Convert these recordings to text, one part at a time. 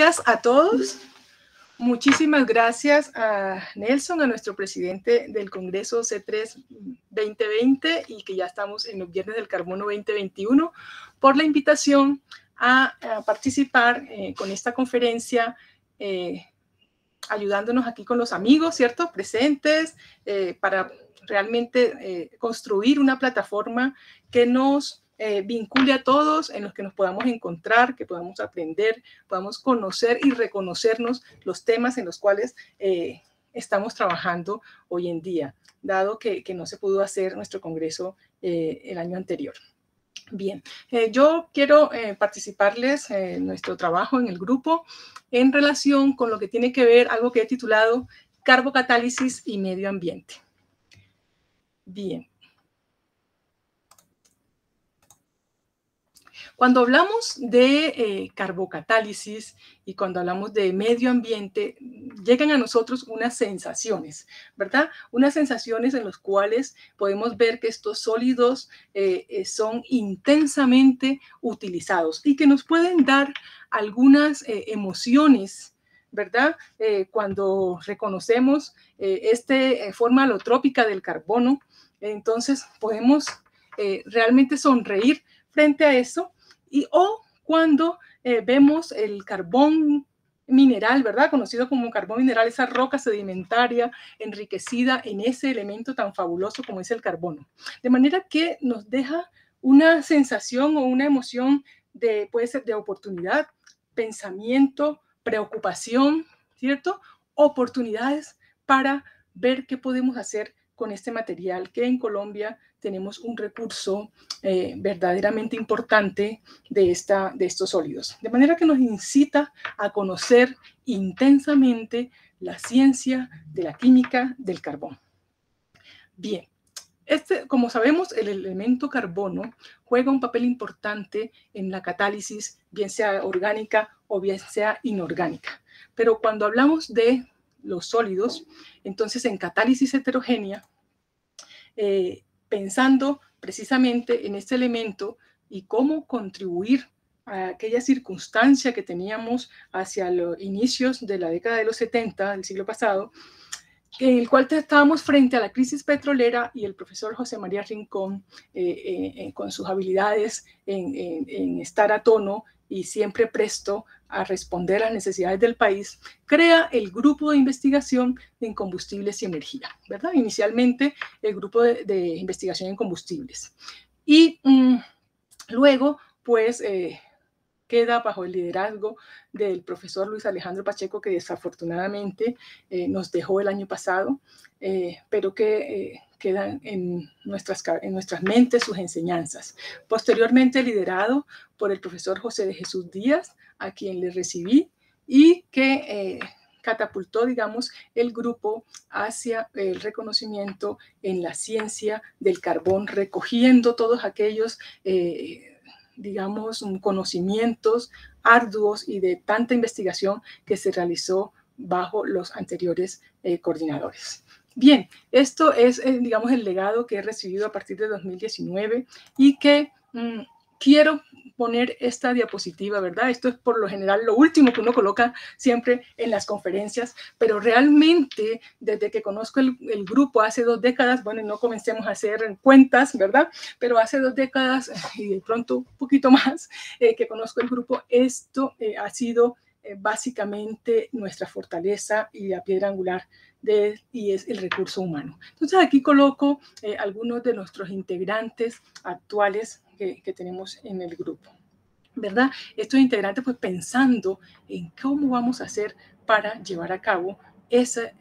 días a todos. Muchísimas gracias a Nelson, a nuestro presidente del Congreso C3 2020 y que ya estamos en los Viernes del Carbono 2021, por la invitación a participar con esta conferencia, ayudándonos aquí con los amigos, ¿cierto?, presentes, para realmente construir una plataforma que nos vincule a todos, en los que nos podamos encontrar, que podamos aprender, podamos conocer y reconocernos los temas en los cuales estamos trabajando hoy en día, dado que no se pudo hacer nuestro congreso el año anterior. Bien, yo quiero participarles en nuestro trabajo en el grupo en relación con lo que tiene que ver algo que he titulado Carbocatálisis y Medio Ambiente. Bien. Cuando hablamos de carbocatálisis y cuando hablamos de medio ambiente, llegan a nosotros unas sensaciones, ¿verdad? Unas sensaciones en las cuales podemos ver que estos sólidos son intensamente utilizados y que nos pueden dar algunas emociones, ¿verdad? Cuando reconocemos esta forma alotrópica del carbono, entonces podemos realmente sonreír frente a eso. O cuando vemos el carbón mineral, ¿verdad? Conocido como carbón mineral, esa roca sedimentaria enriquecida en ese elemento tan fabuloso como es el carbono. De manera que nos deja una sensación o una emoción puede ser de oportunidad, pensamiento, preocupación, ¿cierto? Oportunidades para ver qué podemos hacer con este material, que en Colombia tenemos un recurso verdaderamente importante de estos sólidos. De manera que nos incita a conocer intensamente la ciencia de la química del carbón. Bien, como sabemos, el elemento carbono juega un papel importante en la catálisis, bien sea orgánica o bien sea inorgánica. Pero cuando hablamos de los sólidos, entonces en catálisis heterogénea, pensando precisamente en este elemento y cómo contribuir a aquella circunstancia que teníamos hacia los inicios de la década de los 70 del siglo pasado, en el cual estábamos frente a la crisis petrolera y el profesor José María Rincón, con sus habilidades en estar a tono y siempre presto a responder a las necesidades del país, crea el grupo de investigación en combustibles y energía, ¿verdad? Inicialmente el grupo de investigación en combustibles. Y luego, pues, queda bajo el liderazgo del profesor Luis Alejandro Pacheco, que desafortunadamente nos dejó el año pasado, pero que quedan en nuestras mentes sus enseñanzas. Posteriormente liderado por el profesor José de Jesús Díaz, a quien le recibí y que catapultó, digamos, el grupo hacia el reconocimiento en la ciencia del carbón, recogiendo todos aquellos digamos, conocimientos arduos y de tanta investigación que se realizó bajo los anteriores coordinadores. Bien, esto es, digamos, el legado que he recibido a partir de 2019 y que quiero poner esta diapositiva, ¿verdad? Esto es por lo general lo último que uno coloca siempre en las conferencias, pero realmente desde que conozco el grupo hace 2 décadas, bueno, no comencemos a hacer cuentas, ¿verdad? Pero hace 2 décadas y de pronto un poquito más que conozco el grupo, esto ha sido básicamente nuestra fortaleza y la piedra angular y es el recurso humano. Entonces aquí coloco algunos de nuestros integrantes actuales que tenemos en el grupo, ¿verdad? Estos integrantes pues pensando en cómo vamos a hacer para llevar a cabo esa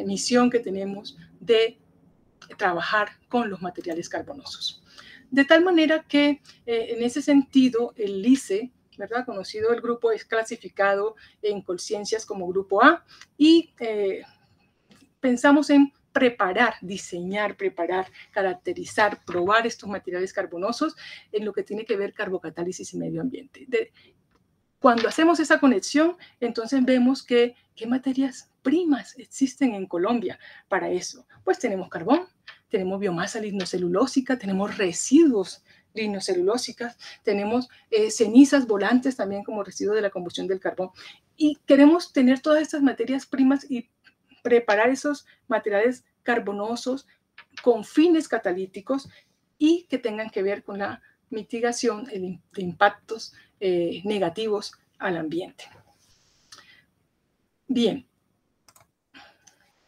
misión que tenemos de trabajar con los materiales carbonosos. De tal manera que en ese sentido el LICE, ¿verdad? Conocido el grupo, es clasificado en Colciencias como grupo A y pensamos en preparar, diseñar, preparar, caracterizar, probar estos materiales carbonosos en lo que tiene que ver carbocatálisis y medio ambiente. Cuando hacemos esa conexión, entonces vemos que qué materias primas existen en Colombia para eso. Pues tenemos carbón, tenemos biomasa lignocelulósica, tenemos residuos lignocelulósicas, tenemos cenizas volantes también como residuo de la combustión del carbón. Y queremos tener todas estas materias primas y preparar esos materiales carbonosos con fines catalíticos y que tengan que ver con la mitigación de impactos negativos al ambiente. Bien,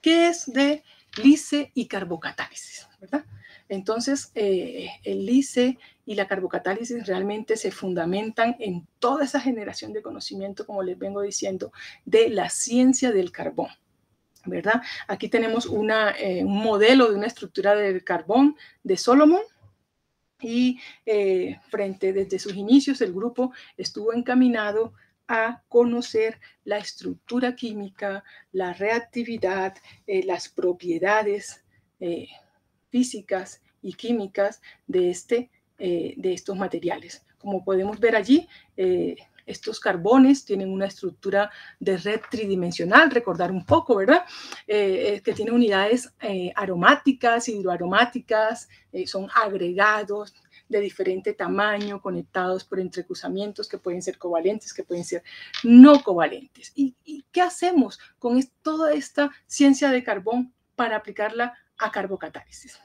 ¿qué es de LICE y carbocatálisis? ¿Verdad? Entonces, el LICE y la carbocatálisis realmente se fundamentan en toda esa generación de conocimiento, como les vengo diciendo, de la ciencia del carbón, ¿verdad? Aquí tenemos un modelo de una estructura del carbón de Solomon y desde sus inicios el grupo estuvo encaminado a conocer la estructura química, la reactividad, las propiedades físicas y químicas de estos materiales. Como podemos ver allí, estos carbones tienen una estructura de red tridimensional, recordar un poco, ¿verdad? Que tiene unidades aromáticas, hidroaromáticas, son agregados de diferente tamaño, conectados por entrecruzamientos que pueden ser covalentes, que pueden ser no covalentes. ¿Y qué hacemos con toda esta ciencia de carbón para aplicarla a carbocatálisis?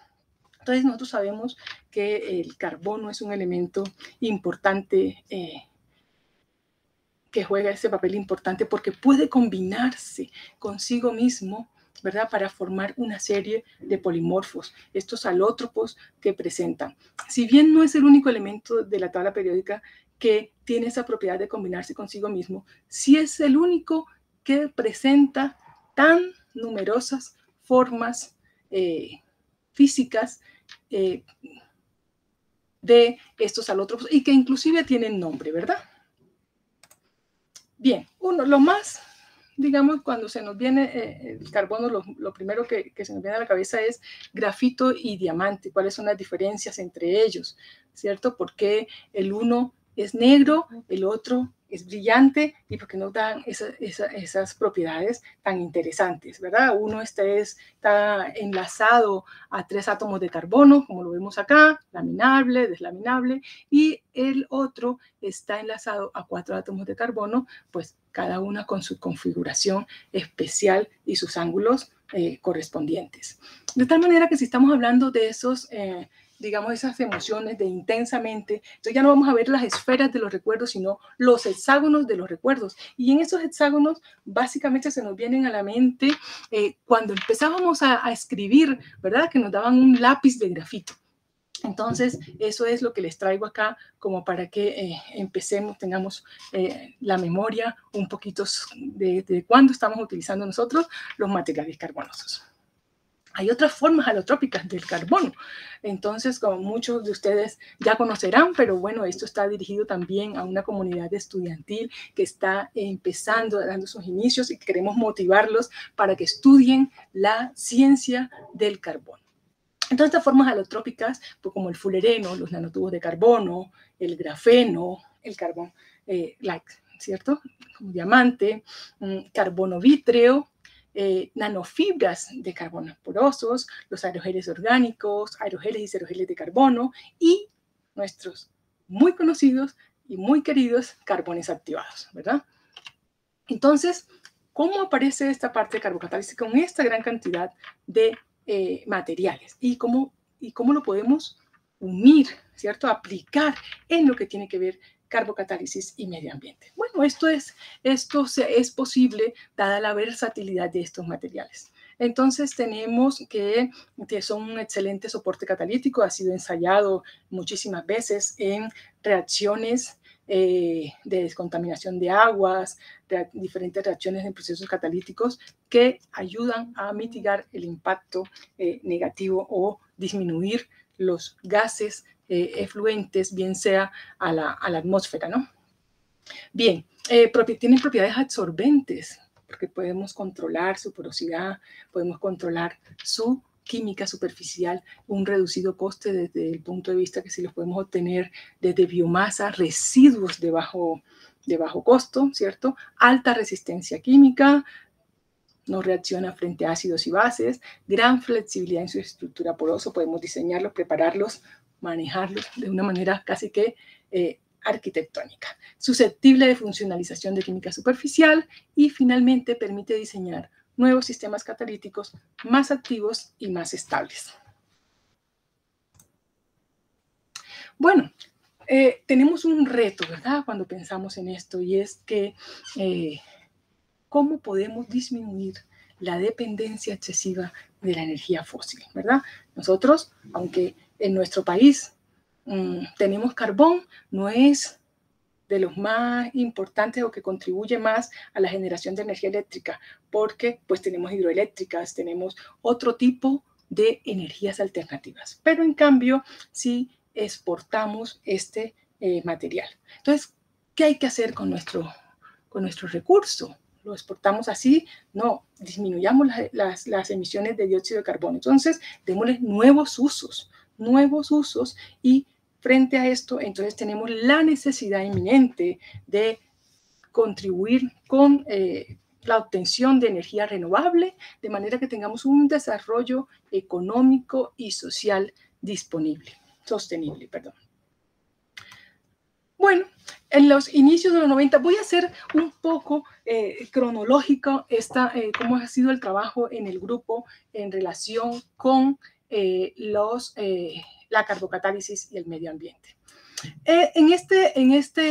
Entonces nosotros sabemos que el carbono es un elemento importante que juega ese papel importante porque puede combinarse consigo mismo, ¿verdad? Para formar una serie de polimorfos, estos alótropos que presentan. Si bien no es el único elemento de la tabla periódica que tiene esa propiedad de combinarse consigo mismo, sí es el único que presenta tan numerosas formas físicas de estos alótropos y que inclusive tienen nombre, ¿verdad? Bien, lo más, digamos, cuando se nos viene el carbono, lo primero que se nos viene a la cabeza es grafito y diamante. ¿Cuáles son las diferencias entre ellos? ¿Cierto? Porque el uno es negro, el otro es brillante y porque nos dan esas propiedades tan interesantes, ¿verdad? Uno está enlazado a 3 átomos de carbono, como lo vemos acá, laminable, deslaminable, y el otro está enlazado a 4 átomos de carbono, pues cada una con su configuración especial y sus ángulos correspondientes. De tal manera que si estamos hablando de esos digamos, esas emociones de intensamente. Entonces ya no vamos a ver las esferas de los recuerdos, sino los hexágonos de los recuerdos. Y en esos hexágonos básicamente se nos vienen a la mente cuando empezábamos a escribir, ¿verdad? Que nos daban un lápiz de grafito. Entonces, eso es lo que les traigo acá como para que empecemos, tengamos la memoria un poquito de cuándo estamos utilizando nosotros los materiales carbonosos. Hay otras formas alotrópicas del carbono. Entonces, como muchos de ustedes ya conocerán, pero bueno, esto está dirigido también a una comunidad estudiantil que está empezando, dando sus inicios y queremos motivarlos para que estudien la ciencia del carbono. Entonces, estas formas alotrópicas, pues como el fulereno, los nanotubos de carbono, el grafeno, el carbón, ¿cierto? Como diamante, carbono vítreo, nanofibras de carbono porosos, los aerogeles orgánicos, aerogeles y cerogeles de carbono y nuestros muy conocidos y muy queridos carbones activados, ¿verdad? Entonces, ¿cómo aparece esta parte de carbocatálisis con esta gran cantidad de materiales? ¿Y cómo lo podemos unir, ¿cierto? Aplicar en lo que tiene que ver carbocatálisis y medio ambiente. Bueno, esto es posible dada la versatilidad de estos materiales. Entonces tenemos que son un excelente soporte catalítico, ha sido ensayado muchísimas veces en reacciones de descontaminación de aguas, diferentes reacciones en procesos catalíticos que ayudan a mitigar el impacto negativo o disminuir los gases efluentes, bien sea a la atmósfera, ¿no? Bien, tienen propiedades absorbentes, porque podemos controlar su porosidad, podemos controlar su química superficial, un reducido coste desde el punto de vista que si los podemos obtener desde biomasa, residuos de bajo costo, ¿cierto? Alta resistencia química, no reacciona frente a ácidos y bases, gran flexibilidad en su estructura porosa, podemos diseñarlos, prepararlos manejarlos de una manera casi que arquitectónica, susceptible de funcionalización de química superficial y finalmente permite diseñar nuevos sistemas catalíticos más activos y más estables. Bueno, tenemos un reto, ¿verdad?, cuando pensamos en esto, y es que cómo podemos disminuir la dependencia excesiva de la energía fósil, ¿verdad? Nosotros, aunque en nuestro país tenemos carbón, no es de los más importantes o que contribuye más a la generación de energía eléctrica, porque pues tenemos hidroeléctricas, tenemos otro tipo de energías alternativas, pero en cambio sí exportamos este material. Entonces, ¿qué hay que hacer con nuestro recurso? ¿Lo exportamos así? No, disminuyamos las emisiones de dióxido de carbono. Entonces, démosle nuevos usos y frente a esto, entonces tenemos la necesidad inminente de contribuir con la obtención de energía renovable, de manera que tengamos un desarrollo económico y social sostenible. Bueno, en los inicios de los 90, voy a hacer un poco cronológico cómo ha sido el trabajo en el grupo en relación con la carbocatálisis y el medio ambiente. En esta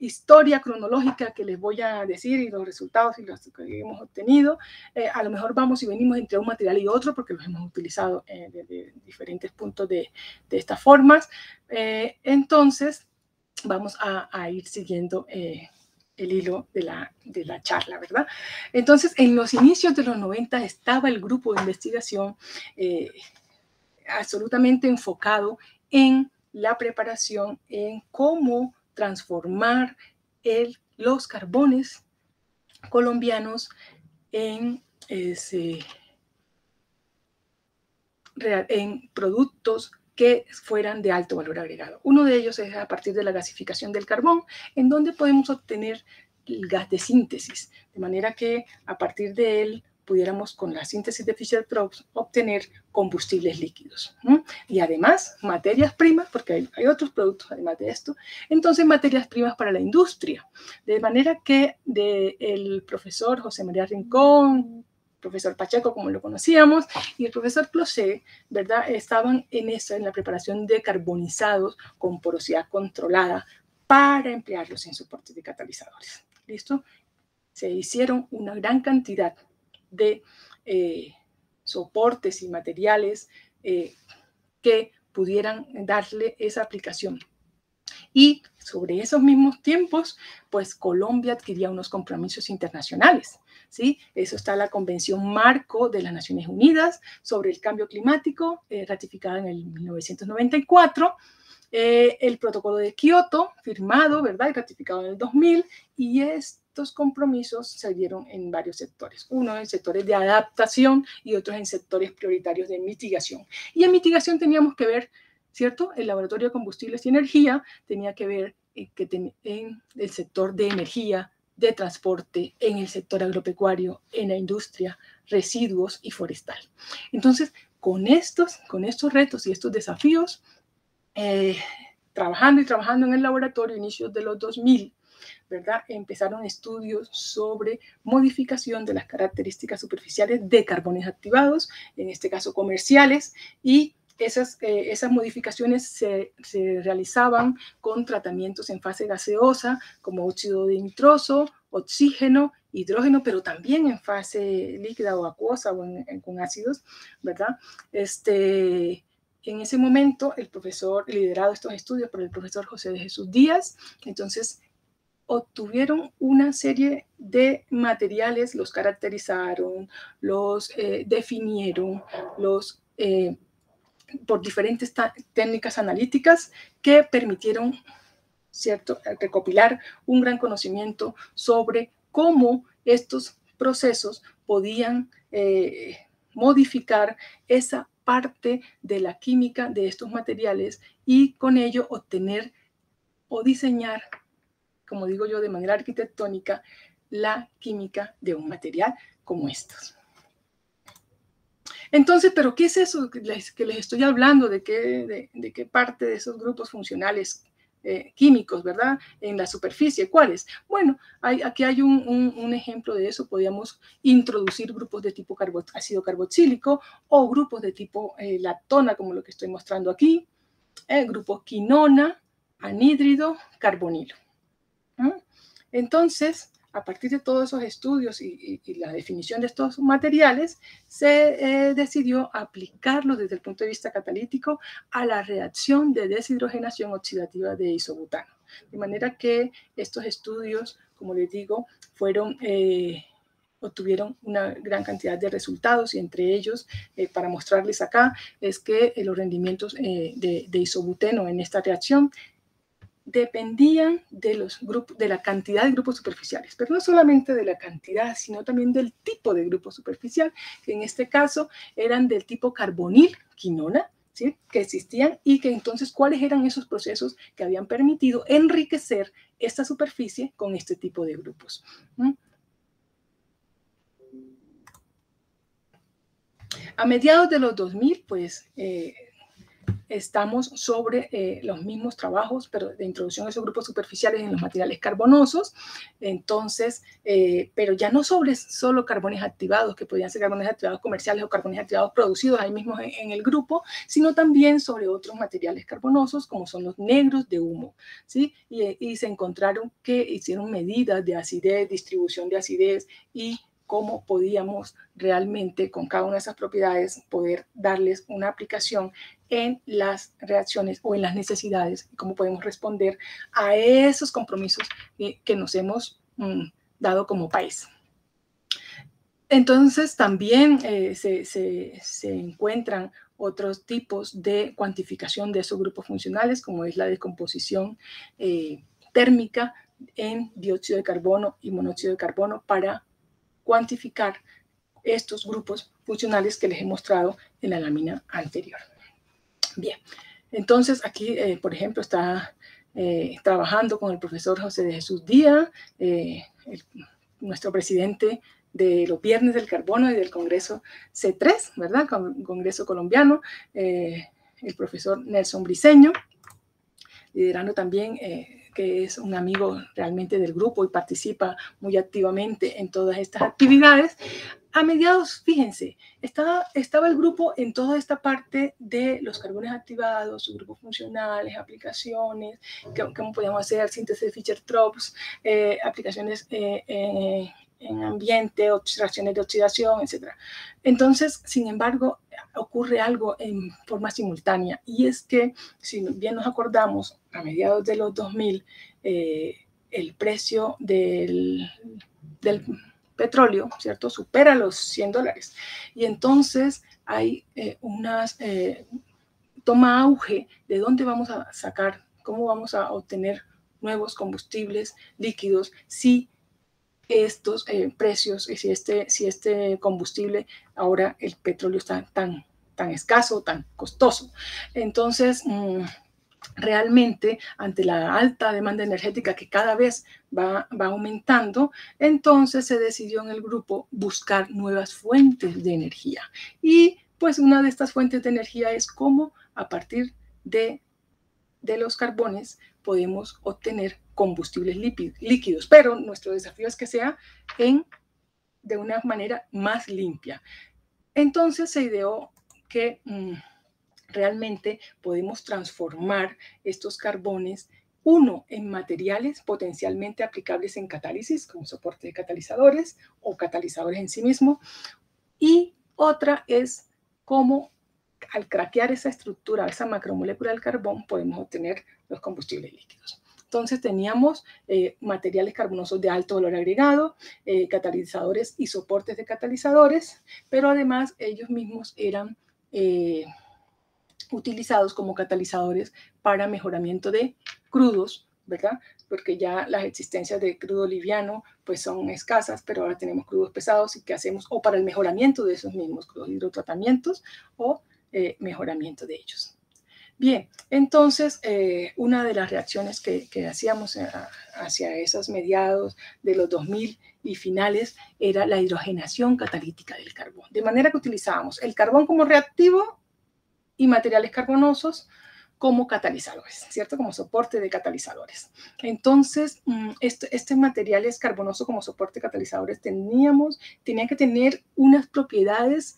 historia cronológica que les voy a decir y los resultados y los que hemos obtenido, a lo mejor vamos y venimos entre un material y otro porque los hemos utilizado de diferentes puntos de estas formas. Entonces, vamos a ir siguiendo el hilo de la charla, ¿verdad? Entonces, en los inicios de los 90 estaba el grupo de investigación absolutamente enfocado en la preparación, en cómo transformar los carbones colombianos en productos que fueran de alto valor agregado. Uno de ellos es a partir de la gasificación del carbón, en donde podemos obtener el gas de síntesis, de manera que a partir de él pudiéramos con la síntesis de Fischer-Tropsch obtener combustibles líquidos. Y además materias primas, porque hay otros productos además de esto, entonces materias primas para la industria. De manera que el profesor José María Rincón, profesor Pacheco, como lo conocíamos, y el profesor Closet, ¿verdad?, estaban en la preparación de carbonizados con porosidad controlada para emplearlos en soportes de catalizadores. ¿Listo? Se hicieron una gran cantidad de soportes y materiales que pudieran darle esa aplicación. Y sobre esos mismos tiempos, pues Colombia adquiría unos compromisos internacionales, ¿sí? Eso está en la Convención Marco de las Naciones Unidas sobre el Cambio Climático, ratificada en el 1994, el Protocolo de Kioto, firmado, ¿verdad?, y ratificado en el 2000, y estos compromisos se dieron en varios sectores, uno en sectores de adaptación y otros en sectores prioritarios de mitigación. Y en mitigación teníamos que ver, ¿cierto? El Laboratorio de Combustibles y Energía tenía que ver en el sector de energía, de transporte, en el sector agropecuario, en la industria, residuos y forestal. Entonces, con estos retos y estos desafíos, trabajando en el laboratorio a inicios de los 2000, ¿verdad?, empezaron estudios sobre modificación de las características superficiales de carbones activados, en este caso comerciales, y esas modificaciones se realizaban con tratamientos en fase gaseosa, como óxido de nitroso, oxígeno, hidrógeno, pero también en fase líquida o acuosa o con ácidos, ¿verdad? En ese momento, el profesor, liderado estos estudios por el profesor José de Jesús Díaz, entonces obtuvieron una serie de materiales, los caracterizaron, los definieron, por diferentes técnicas analíticas que permitieron, ¿cierto?, recopilar un gran conocimiento sobre cómo estos procesos podían modificar esa parte de la química de estos materiales y con ello obtener o diseñar, como digo yo, de manera arquitectónica, la química de un material como estos. Entonces, ¿pero qué es eso que les estoy hablando? ¿De qué parte de esos grupos funcionales químicos, ¿verdad? En la superficie, ¿cuáles? Bueno, aquí hay un ejemplo de eso. Podríamos introducir grupos de tipo ácido carboxílico o grupos de tipo lactona, como lo que estoy mostrando aquí, grupos quinona, anhídrido, carbonilo. Entonces, a partir de todos esos estudios y la definición de estos materiales, se decidió aplicarlos desde el punto de vista catalítico a la reacción de deshidrogenación oxidativa de isobutano. De manera que estos estudios, como les digo, obtuvieron una gran cantidad de resultados y entre ellos, para mostrarles acá, es que los rendimientos de isobuteno en esta reacción dependían de la cantidad de grupos superficiales, pero no solamente de la cantidad, sino también del tipo de grupo superficial, que en este caso eran del tipo carbonil, quinona, ¿sí? Que existían y que entonces cuáles eran esos procesos que habían permitido enriquecer esta superficie con este tipo de grupos. A mediados de los 2000, pues, estamos sobre los mismos trabajos, pero de introducción de esos grupos superficiales en los materiales carbonosos. Entonces, pero ya no sobre solo carbones activados, que podían ser carbones activados comerciales o carbones activados producidos ahí mismo en el grupo, sino también sobre otros materiales carbonosos, como son los negros de humo, ¿sí? Y se encontraron que hicieron medidas de acidez, distribución de acidez y cómo podíamos realmente con cada una de esas propiedades poder darles una aplicación en las reacciones o en las necesidades y cómo podemos responder a esos compromisos que nos hemos dado como país. Entonces también se encuentran otros tipos de cuantificación de esos grupos funcionales, como es la descomposición térmica en dióxido de carbono y monóxido de carbono para cuantificar estos grupos funcionales que les he mostrado en la lámina anterior. Bien, entonces aquí, por ejemplo, está trabajando con el profesor José de Jesús Díaz, nuestro presidente de los Viernes del Carbono y del Congreso C3, ¿verdad? Congreso colombiano, el profesor Nelson Briceño, liderando también, que es un amigo realmente del grupo y participa muy activamente en todas estas actividades. A mediados, fíjense, estaba el grupo en toda esta parte de los carbones activados, sus grupos funcionales, aplicaciones, cómo podíamos hacer síntesis de Fischer-Tropsch, aplicaciones en ambiente, reacciones de oxidación, etc. Entonces, sin embargo, ocurre algo en forma simultánea y es que, si bien nos acordamos, a mediados de los 2000, el precio del petróleo, ¿cierto? Supera los $100 y entonces hay toma auge de dónde vamos a sacar, cómo vamos a obtener nuevos combustibles líquidos si estos precios y si este combustible, ahora el petróleo está tan escaso, tan costoso. Entonces, realmente, ante la alta demanda energética que cada vez va aumentando, entonces se decidió en el grupo buscar nuevas fuentes de energía. Y pues una de estas fuentes de energía es cómo a partir de los carbones podemos obtener combustibles líquidos, pero nuestro desafío es que sea de una manera más limpia. Entonces se ideó que realmente podemos transformar estos carbones, uno, en materiales potencialmente aplicables en catálisis, como soporte de catalizadores o catalizadores en sí mismos, y otra es cómo al craquear esa estructura, esa macromolécula del carbón, podemos obtener los combustibles líquidos. Entonces teníamos materiales carbonosos de alto valor agregado, catalizadores y soportes de catalizadores, pero además ellos mismos eran utilizados como catalizadores para mejoramiento de crudos, ¿verdad? Porque ya las existencias de crudo liviano pues son escasas, pero ahora tenemos crudos pesados y ¿qué hacemos? O para el mejoramiento de esos mismos crudos, hidrotratamientos o mejoramiento de ellos. Bien, entonces una de las reacciones que hacíamos hacia esos mediados de los 2000 y finales era la hidrogenación catalítica del carbón. De manera que utilizábamos el carbón como reactivo y materiales carbonosos como catalizadores, ¿cierto? Como soporte de catalizadores. Entonces, este materiales carbonosos como soporte de catalizadores tenían que tener unas propiedades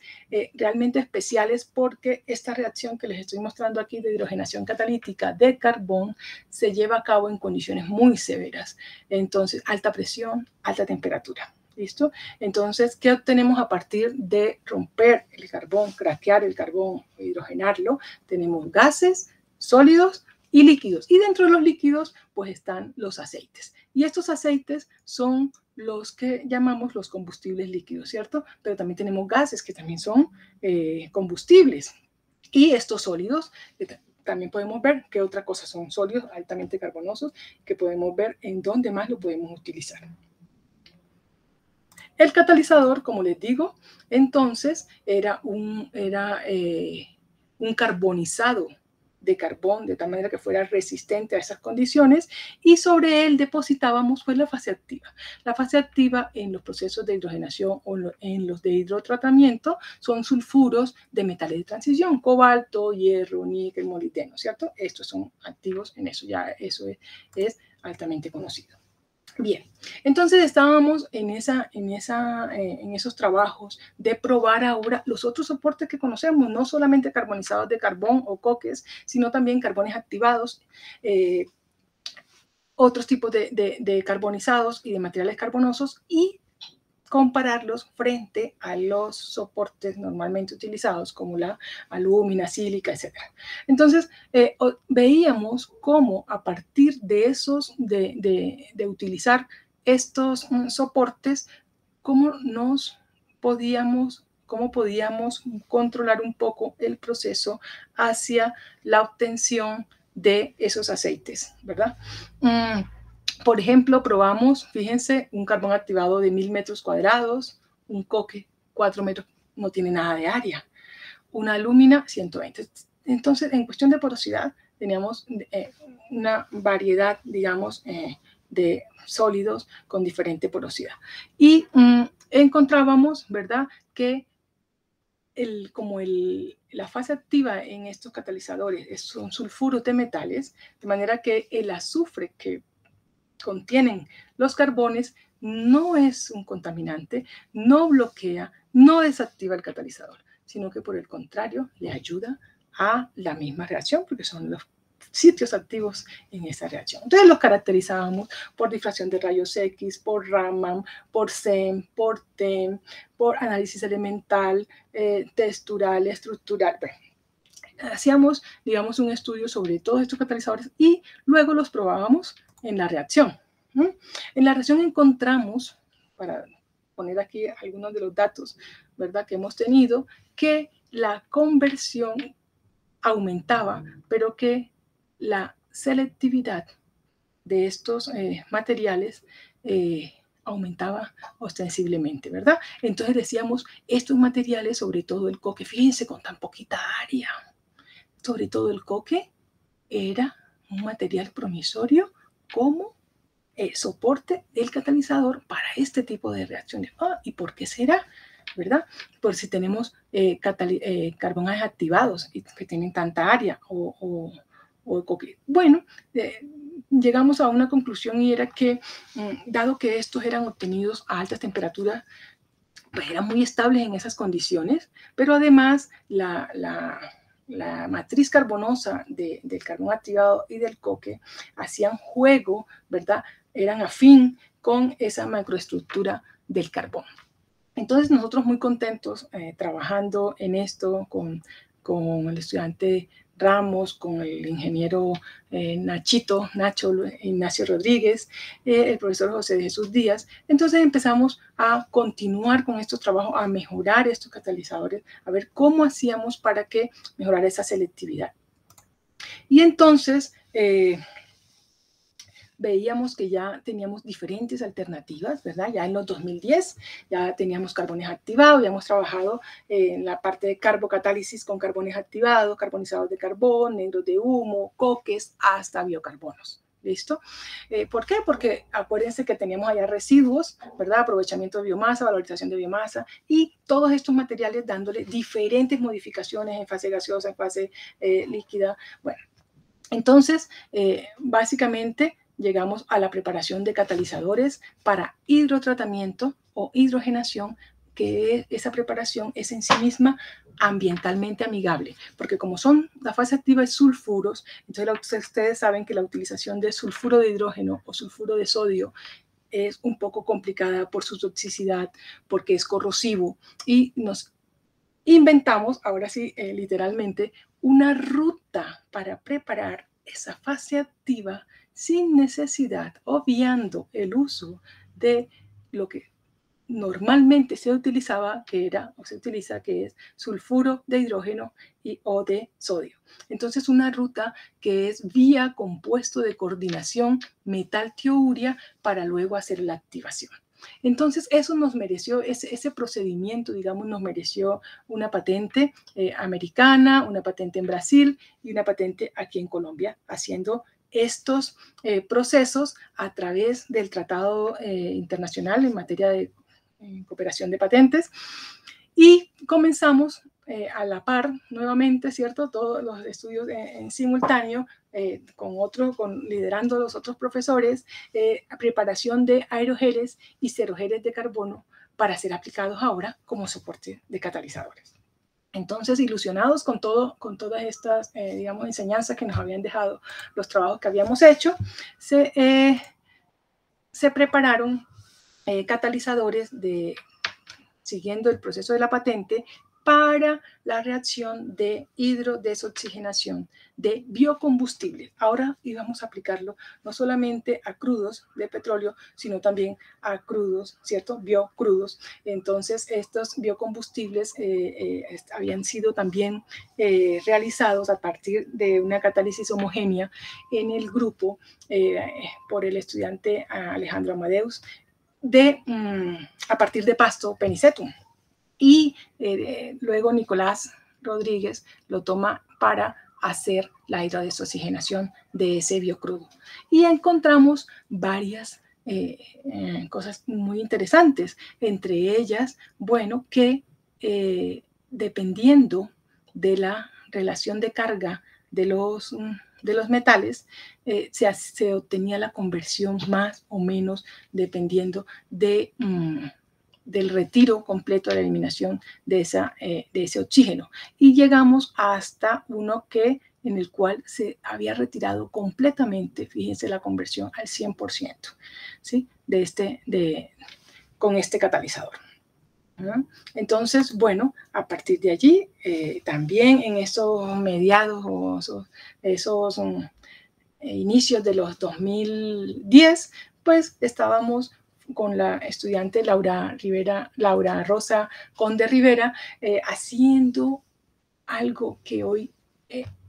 realmente especiales, porque esta reacción que les estoy mostrando aquí de hidrogenación catalítica de carbón se lleva a cabo en condiciones muy severas. Entonces, alta presión, alta temperatura. ¿Listo? Entonces, ¿qué obtenemos a partir de romper el carbón, craquear el carbón, hidrogenarlo? Tenemos gases, sólidos y líquidos. Y dentro de los líquidos, pues están los aceites. Y estos aceites son los que llamamos los combustibles líquidos, ¿cierto? Pero también tenemos gases que también son combustibles. Y estos sólidos, también podemos ver qué otra cosa son sólidos altamente carbonosos, que podemos ver en dónde más lo podemos utilizar. El catalizador, como les digo, entonces era un carbonizado de carbón, de tal manera que fuera resistente a esas condiciones, y sobre él depositábamos pues la fase activa. La fase activa en los procesos de hidrogenación o en los de hidrotratamiento son sulfuros de metales de transición, cobalto, hierro, níquel, molibdeno, ¿cierto? Estos son activos en eso, ya eso es altamente conocido. Bien, entonces estábamos en esos trabajos de probar ahora los otros soportes que conocemos, no solamente carbonizados de carbón o coques, sino también carbones activados, otros tipos de carbonizados y de materiales carbonosos, y compararlos frente a los soportes normalmente utilizados como la alúmina, sílica, etc. Entonces, veíamos cómo a partir de de utilizar estos soportes, cómo podíamos controlar un poco el proceso hacia la obtención de esos aceites, ¿verdad? Por ejemplo, probamos, fíjense, un carbón activado de 1000 metros cuadrados, un coque 4 metros, no tiene nada de área, una alúmina 120. Entonces, en cuestión de porosidad, teníamos una variedad, digamos, de sólidos con diferente porosidad. Y encontrábamos, ¿verdad?, que la fase activa en estos catalizadores son sulfuros de metales, de manera que el azufre que contienen los carbones no es un contaminante, no bloquea, no desactiva el catalizador, sino que por el contrario le ayuda a la misma reacción, porque son los sitios activos en esa reacción. Entonces los caracterizábamos por difracción de rayos X, por Raman, por SEM, por TEM, por análisis elemental, textural, estructural. Bueno, hacíamos, digamos, un estudio sobre todos estos catalizadores y luego los probábamos en la reacción. En la reacción encontramos, para poner aquí algunos de los datos, ¿verdad?, que hemos tenido, que la conversión aumentaba, pero que la selectividad de estos materiales aumentaba ostensiblemente, ¿verdad? Entonces decíamos, estos materiales, sobre todo el coque, fíjense, con tan poquita área, sobre todo el coque, era un material promisorio como soporte del catalizador para este tipo de reacciones. ¿Y por qué será? ¿Verdad? Por si tenemos carbones activados y que tienen tanta área o coque. Bueno, llegamos a una conclusión, y era que, dado que estos eran obtenidos a altas temperaturas, pues eran muy estables en esas condiciones, pero además la matriz carbonosa del carbón activado y del coque hacían juego, ¿verdad? Eran afín con esa macroestructura del carbón. Entonces nosotros muy contentos trabajando en esto con el estudiante Ramos, con el ingeniero Nacho Ignacio Rodríguez, el profesor José de Jesús Díaz. Entonces empezamos a continuar con estos trabajos, a mejorar estos catalizadores, a ver cómo hacíamos para que mejorara esa selectividad. Y entonces veíamos que ya teníamos diferentes alternativas, ¿verdad? Ya en los 2010 ya teníamos carbones activados, ya hemos trabajado en la parte de carbocatálisis con carbones activados, carbonizados de carbón, negros de humo, coques, hasta biocarbonos. ¿Listo? ¿Por qué? Porque acuérdense que teníamos allá residuos, ¿verdad? Aprovechamiento de biomasa, valorización de biomasa y todos estos materiales dándole diferentes modificaciones en fase gaseosa, en fase líquida. Bueno, entonces, básicamente llegamos a la preparación de catalizadores para hidrotratamiento o hidrogenación, que esa preparación es en sí misma ambientalmente amigable, porque como son la fase activa de sulfuros, entonces ustedes saben que la utilización de sulfuro de hidrógeno o sulfuro de sodio es un poco complicada por su toxicidad, porque es corrosivo y nos inventamos, ahora sí, literalmente, una ruta para preparar esa fase activa sin necesidad, obviando el uso de lo que normalmente se utilizaba, que era o se utiliza, que es sulfuro de hidrógeno o de sodio. Entonces, una ruta que es vía compuesto de coordinación metal-tiourea para luego hacer la activación. Entonces, eso nos mereció, ese procedimiento, digamos, nos mereció una patente americana, una patente en Brasil y una patente aquí en Colombia, haciendo estos procesos a través del Tratado Internacional en materia de cooperación de patentes. Y comenzamos a la par nuevamente, ¿cierto? Todos los estudios en simultáneo, liderando los otros profesores, preparación de aerogeles y cerogeles de carbono para ser aplicados ahora como soporte de catalizadores. Entonces, ilusionados con todas estas, digamos, enseñanzas que nos habían dejado los trabajos que habíamos hecho, se prepararon catalizadores siguiendo el proceso de la patente para la reacción de hidrodesoxigenación de biocombustibles. Ahora íbamos a aplicarlo no solamente a crudos de petróleo, sino también a crudos, ¿cierto? Biocrudos. Entonces, estos biocombustibles habían sido también realizados a partir de una catálisis homogénea en el grupo por el estudiante Alejandro Amadeus, a partir de pasto penicetum. Y luego Nicolás Rodríguez lo toma para hacer la hidrodesoxigenación de ese biocrudo. Y encontramos varias cosas muy interesantes, entre ellas, bueno, que dependiendo de la relación de carga de los metales, se obtenía la conversión más o menos dependiendo del retiro completo, de la eliminación de ese oxígeno. Y llegamos hasta uno en el cual se había retirado completamente, fíjense, la conversión al 100%, ¿sí? Con este catalizador. Entonces, bueno, a partir de allí, también en esos mediados o esos inicios de los 2010, pues estábamos con la estudiante Laura Rosa Conde Rivera, haciendo algo que hoy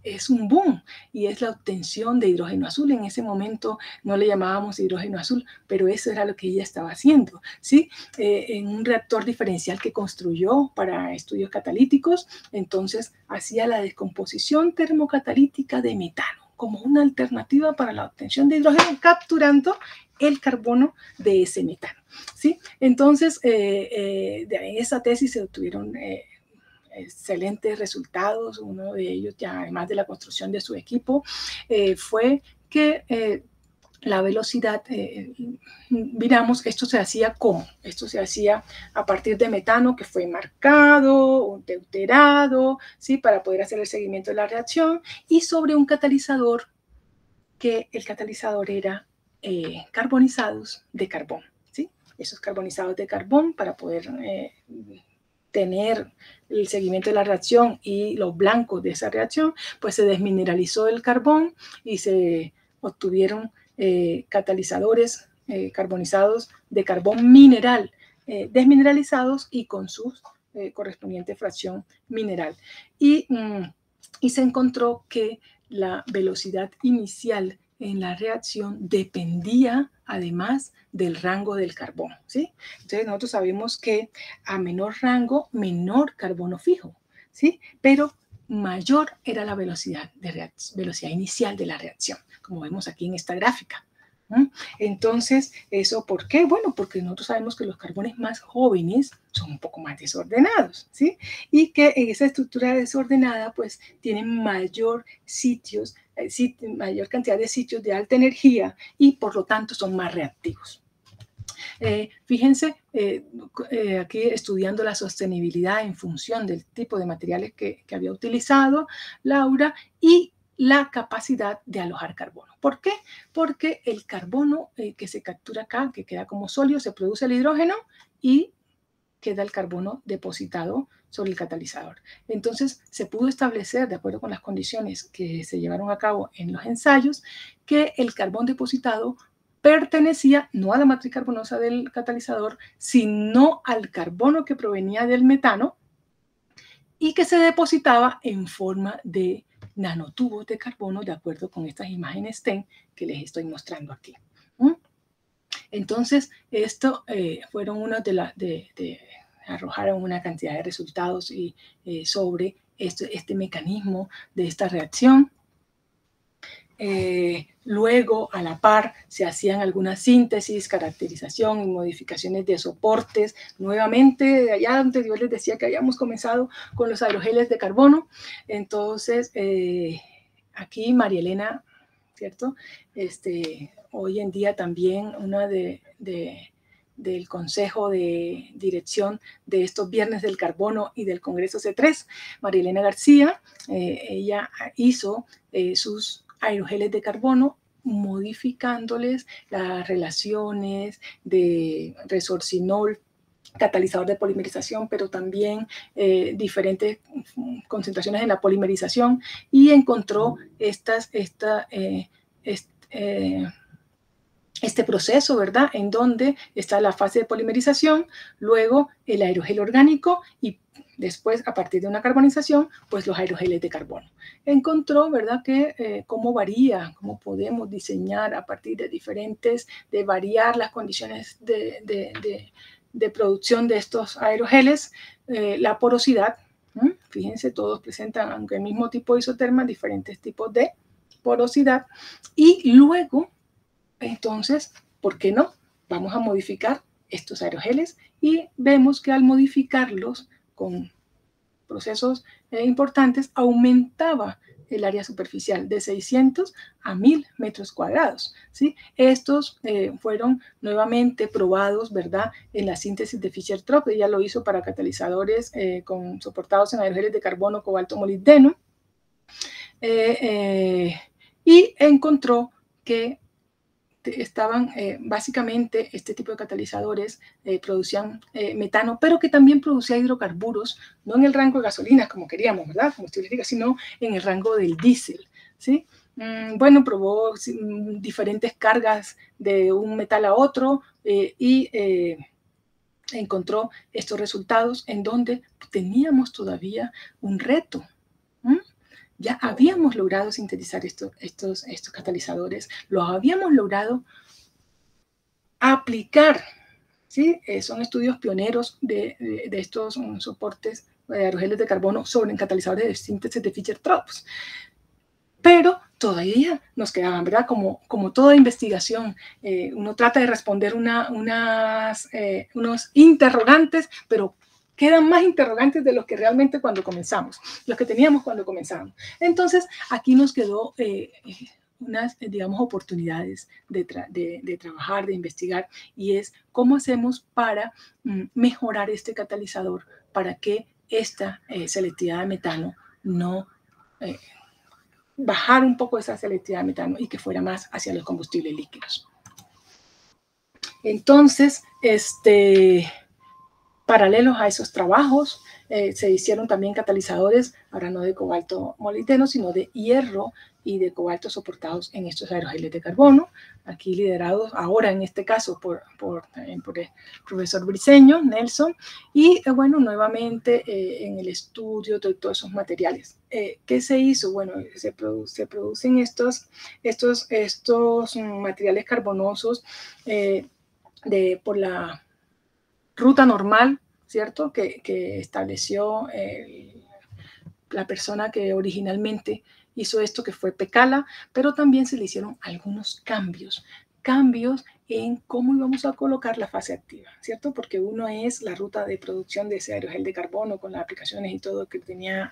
es un boom, y es la obtención de hidrógeno azul. En ese momento no le llamábamos hidrógeno azul, pero eso era lo que ella estaba haciendo, ¿sí? En un reactor diferencial que construyó para estudios catalíticos, entonces hacía la descomposición termocatalítica de metano como una alternativa para la obtención de hidrógeno, capturando el carbono de ese metano, ¿sí? Entonces, de esa tesis se obtuvieron excelentes resultados. Uno de ellos, ya además de la construcción de su equipo, fue que la velocidad, miramos, esto se hacía ¿cómo? Esto se hacía a partir de metano que fue marcado, deuterado, ¿sí? Para poder hacer el seguimiento de la reacción, y sobre un catalizador, que el catalizador era carbonizados de carbón, ¿sí? Esos carbonizados de carbón, para poder tener el seguimiento de la reacción y los blancos de esa reacción, pues se desmineralizó el carbón y se obtuvieron catalizadores carbonizados de carbón mineral, desmineralizados y con su correspondiente fracción mineral. Y se encontró que la velocidad inicial en la reacción dependía además del rango del carbono, ¿sí? Entonces nosotros sabemos que a menor rango, menor carbono fijo, ¿sí? Pero mayor era la velocidad inicial de la reacción, como vemos aquí en esta gráfica. Entonces, ¿eso por qué? Bueno, porque nosotros sabemos que los carbones más jóvenes son un poco más desordenados, ¿sí? Y que en esa estructura desordenada, pues, tienen mayor mayor cantidad de sitios de alta energía y, por lo tanto, son más reactivos. Fíjense, aquí estudiando la sostenibilidad en función del tipo de materiales que había utilizado Laura y la capacidad de alojar carbono. ¿Por qué? Porque el carbono que se captura acá, que queda como sólido, se produce el hidrógeno y queda el carbono depositado sobre el catalizador. Entonces, se pudo establecer, de acuerdo con las condiciones que se llevaron a cabo en los ensayos, que el carbón depositado pertenecía no a la matriz carbonosa del catalizador, sino al carbono que provenía del metano y que se depositaba en forma de nanotubos de carbono, de acuerdo con estas imágenes TEN que les estoy mostrando aquí. Entonces, esto fueron unos arrojaron una cantidad de resultados sobre este mecanismo de esta reacción. Luego, a la par, se hacían algunas síntesis, caracterización y modificaciones de soportes. Nuevamente, allá anterior les decía que habíamos comenzado con los aerogeles de carbono. Entonces, aquí María Elena, ¿cierto? Hoy en día también una del Consejo de Dirección de estos Viernes del Carbono y del Congreso C3, María Elena García, ella hizo sus aerogeles de carbono modificándoles las relaciones de resorcinol, catalizador de polimerización, pero también diferentes concentraciones en la polimerización y encontró este proceso, ¿verdad? En donde está la fase de polimerización, luego el aerogel orgánico y después, a partir de una carbonización, pues los aerogeles de carbono. Encontró, ¿verdad?, que cómo varía, cómo podemos diseñar a partir de variar las condiciones de producción de estos aerogeles, la porosidad. Fíjense, todos presentan, aunque el mismo tipo de isoterma, diferentes tipos de porosidad. Y luego, entonces, ¿por qué no? Vamos a modificar estos aerogeles y vemos que al modificarlos con procesos importantes, aumentaba el área superficial de 600 a 1000 metros cuadrados, ¿sí? Estos fueron nuevamente probados, ¿verdad?, en la síntesis de Fischer-Tropsch. Ella lo hizo para catalizadores soportados en aerogeles de carbono, cobalto, molibdeno, y encontró que estaban básicamente este tipo de catalizadores producían metano, pero que también producía hidrocarburos, no en el rango de gasolinas como queríamos, ¿verdad?, combustibles líquidos, sino en el rango del diésel, ¿sí? Bueno, probó diferentes cargas de un metal a otro y encontró estos resultados en donde teníamos todavía un reto. Ya habíamos logrado sintetizar estos catalizadores, los habíamos logrado aplicar, ¿sí? Son estudios pioneros de estos soportes de aerogeles de carbono sobre catalizadores de síntesis de Fischer-Tropsch. Pero todavía nos quedaban, ¿verdad? Como toda investigación, uno trata de responder unos interrogantes, pero quedan más interrogantes de los que realmente los que teníamos cuando comenzamos. Entonces, aquí nos quedó unas, digamos, oportunidades de trabajar, de investigar, y es cómo hacemos para mejorar este catalizador para que esta selectividad de metano no bajar un poco esa selectividad de metano y que fuera más hacia los combustibles líquidos. Entonces, paralelos a esos trabajos, se hicieron también catalizadores, ahora no de cobalto molibdeno, sino de hierro y de cobalto soportados en estos aerogeles de carbono, aquí liderados ahora en este caso por el profesor Briceño, Nelson, y bueno, nuevamente en el estudio de todos esos materiales. ¿Qué se hizo? Bueno, se producen estos materiales carbonosos por la ruta normal, ¿cierto? Que estableció la persona que originalmente hizo esto, que fue Pecala, pero también se le hicieron algunos cambios en cómo íbamos a colocar la fase activa, ¿cierto? Porque uno es la ruta de producción de ese aerogel de carbono con las aplicaciones y todo que tenía,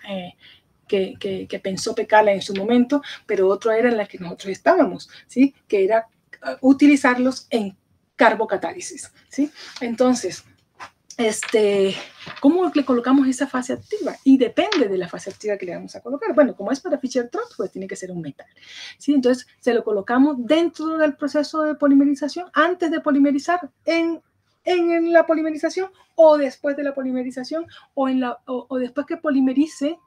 que pensó Pecala en su momento, pero otro era en la que nosotros estábamos, ¿sí? Que era utilizarlos en carbocatálisis, ¿sí? Entonces, ¿cómo le colocamos esa fase activa? Y depende de la fase activa que le vamos a colocar. Bueno, como es para Fischer-Tropsch, pues tiene que ser un metal, ¿sí? Entonces, se lo colocamos dentro del proceso de polimerización, antes de polimerizar, en la polimerización, o después de la polimerización, o después que polimerice,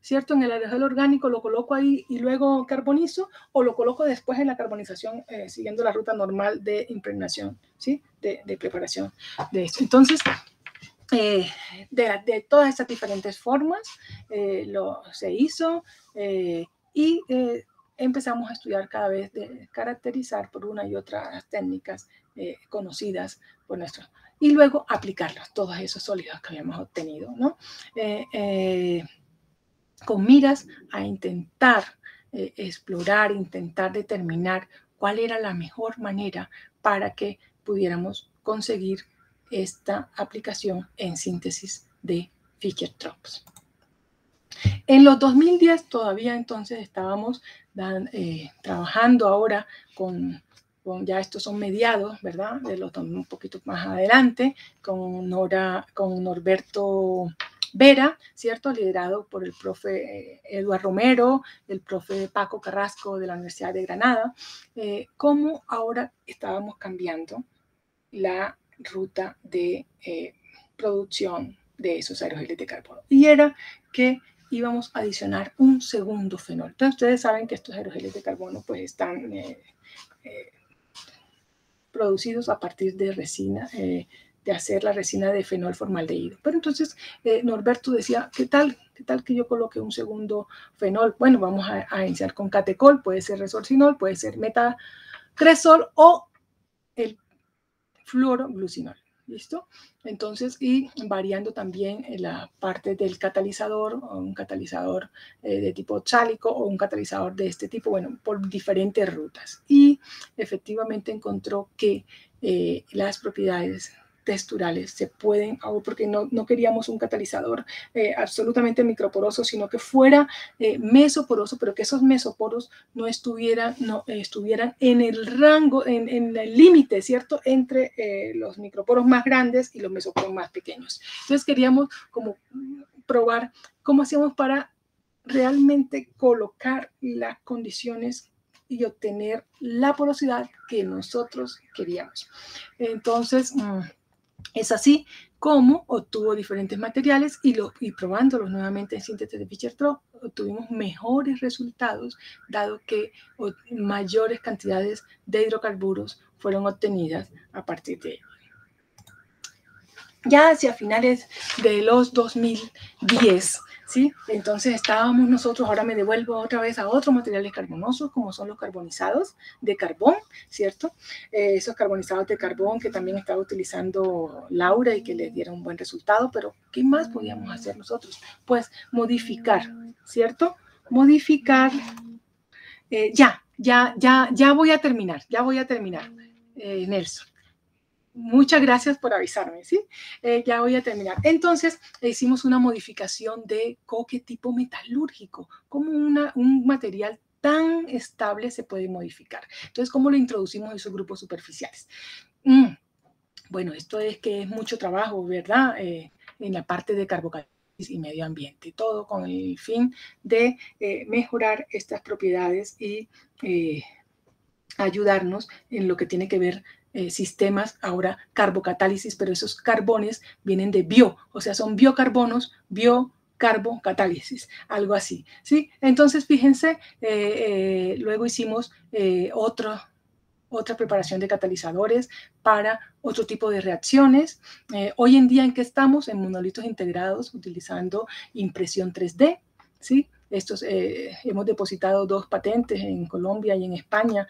¿cierto? En el aerogel orgánico lo coloco ahí y luego carbonizo, o lo coloco después en la carbonización siguiendo la ruta normal de impregnación, ¿sí? De preparación de esto. Entonces, de todas estas diferentes formas se hizo y empezamos a estudiar cada vez de caracterizar por una y otras técnicas conocidas por nuestros, y luego aplicarlos, todos esos sólidos que habíamos obtenido, ¿no? Con miras a intentar explorar, intentar determinar cuál era la mejor manera para que pudiéramos conseguir esta aplicación en síntesis de Fischer-Tropsch. En los 2010 todavía entonces estábamos trabajando ahora con ya estos son mediados, ¿verdad? De los un poquito más adelante, con Norberto Vera, ¿cierto? Liderado por el profe Eduardo Romero, el profe Paco Carrasco de la Universidad de Granada, cómo ahora estábamos cambiando la ruta de producción de esos aerogeles de carbono. Y era que íbamos a adicionar un segundo fenol. Entonces, ustedes saben que estos aerogeles de carbono pues están producidos a partir de resina, de hacer la resina de fenol formaldehído. Pero entonces Norberto decía, ¿qué tal que yo coloque un segundo fenol? Bueno, vamos a iniciar con catecol, puede ser resorcinol, puede ser metacresol o el fluoroglucinol. ¿Listo? Entonces, y variando también la parte del catalizador, o un catalizador de tipo oxálico o un catalizador de este tipo, bueno, por diferentes rutas. Y efectivamente encontró que las propiedades texturales se pueden, porque no queríamos un catalizador absolutamente microporoso, sino que fuera mesoporoso, pero que esos mesoporos no estuvieran en el rango, en el límite, ¿cierto?, entre los microporos más grandes y los mesoporos más pequeños. Entonces queríamos como probar cómo hacíamos para realmente colocar las condiciones y obtener la porosidad que nosotros queríamos. Entonces, es así como obtuvo diferentes materiales y probándolos nuevamente en síntesis de Fischer-Tropsch, obtuvimos mejores resultados, dado que mayores cantidades de hidrocarburos fueron obtenidas a partir de ello. Ya hacia finales de los 2010, ¿sí? Entonces estábamos nosotros, ahora me devuelvo otra vez a otros materiales carbonosos, como son los carbonizados de carbón, ¿cierto? Esos carbonizados de carbón que también estaba utilizando Laura y que le dieron un buen resultado, pero ¿qué más podíamos hacer nosotros? Pues modificar, ¿cierto? Modificar, ya voy a terminar, Nelson. Muchas gracias por avisarme, ¿sí? Ya voy a terminar. Entonces, hicimos una modificación de coque tipo metalúrgico, como un material tan estable se puede modificar. Entonces, ¿cómo lo introducimos en esos grupos superficiales? Bueno, esto es que es mucho trabajo, ¿verdad? En la parte de carbocatálisis y medio ambiente, todo con el fin de mejorar estas propiedades y ayudarnos en lo que tiene que ver sistemas, ahora carbocatálisis, pero esos carbones vienen de bio, o sea, son biocarbonos, carbocatálisis, algo así, ¿sí? Entonces, fíjense, luego hicimos otra preparación de catalizadores para otro tipo de reacciones. Hoy en día, ¿en qué estamos? En monolitos integrados utilizando impresión 3D, ¿sí? Hemos depositado 2 patentes en Colombia y en España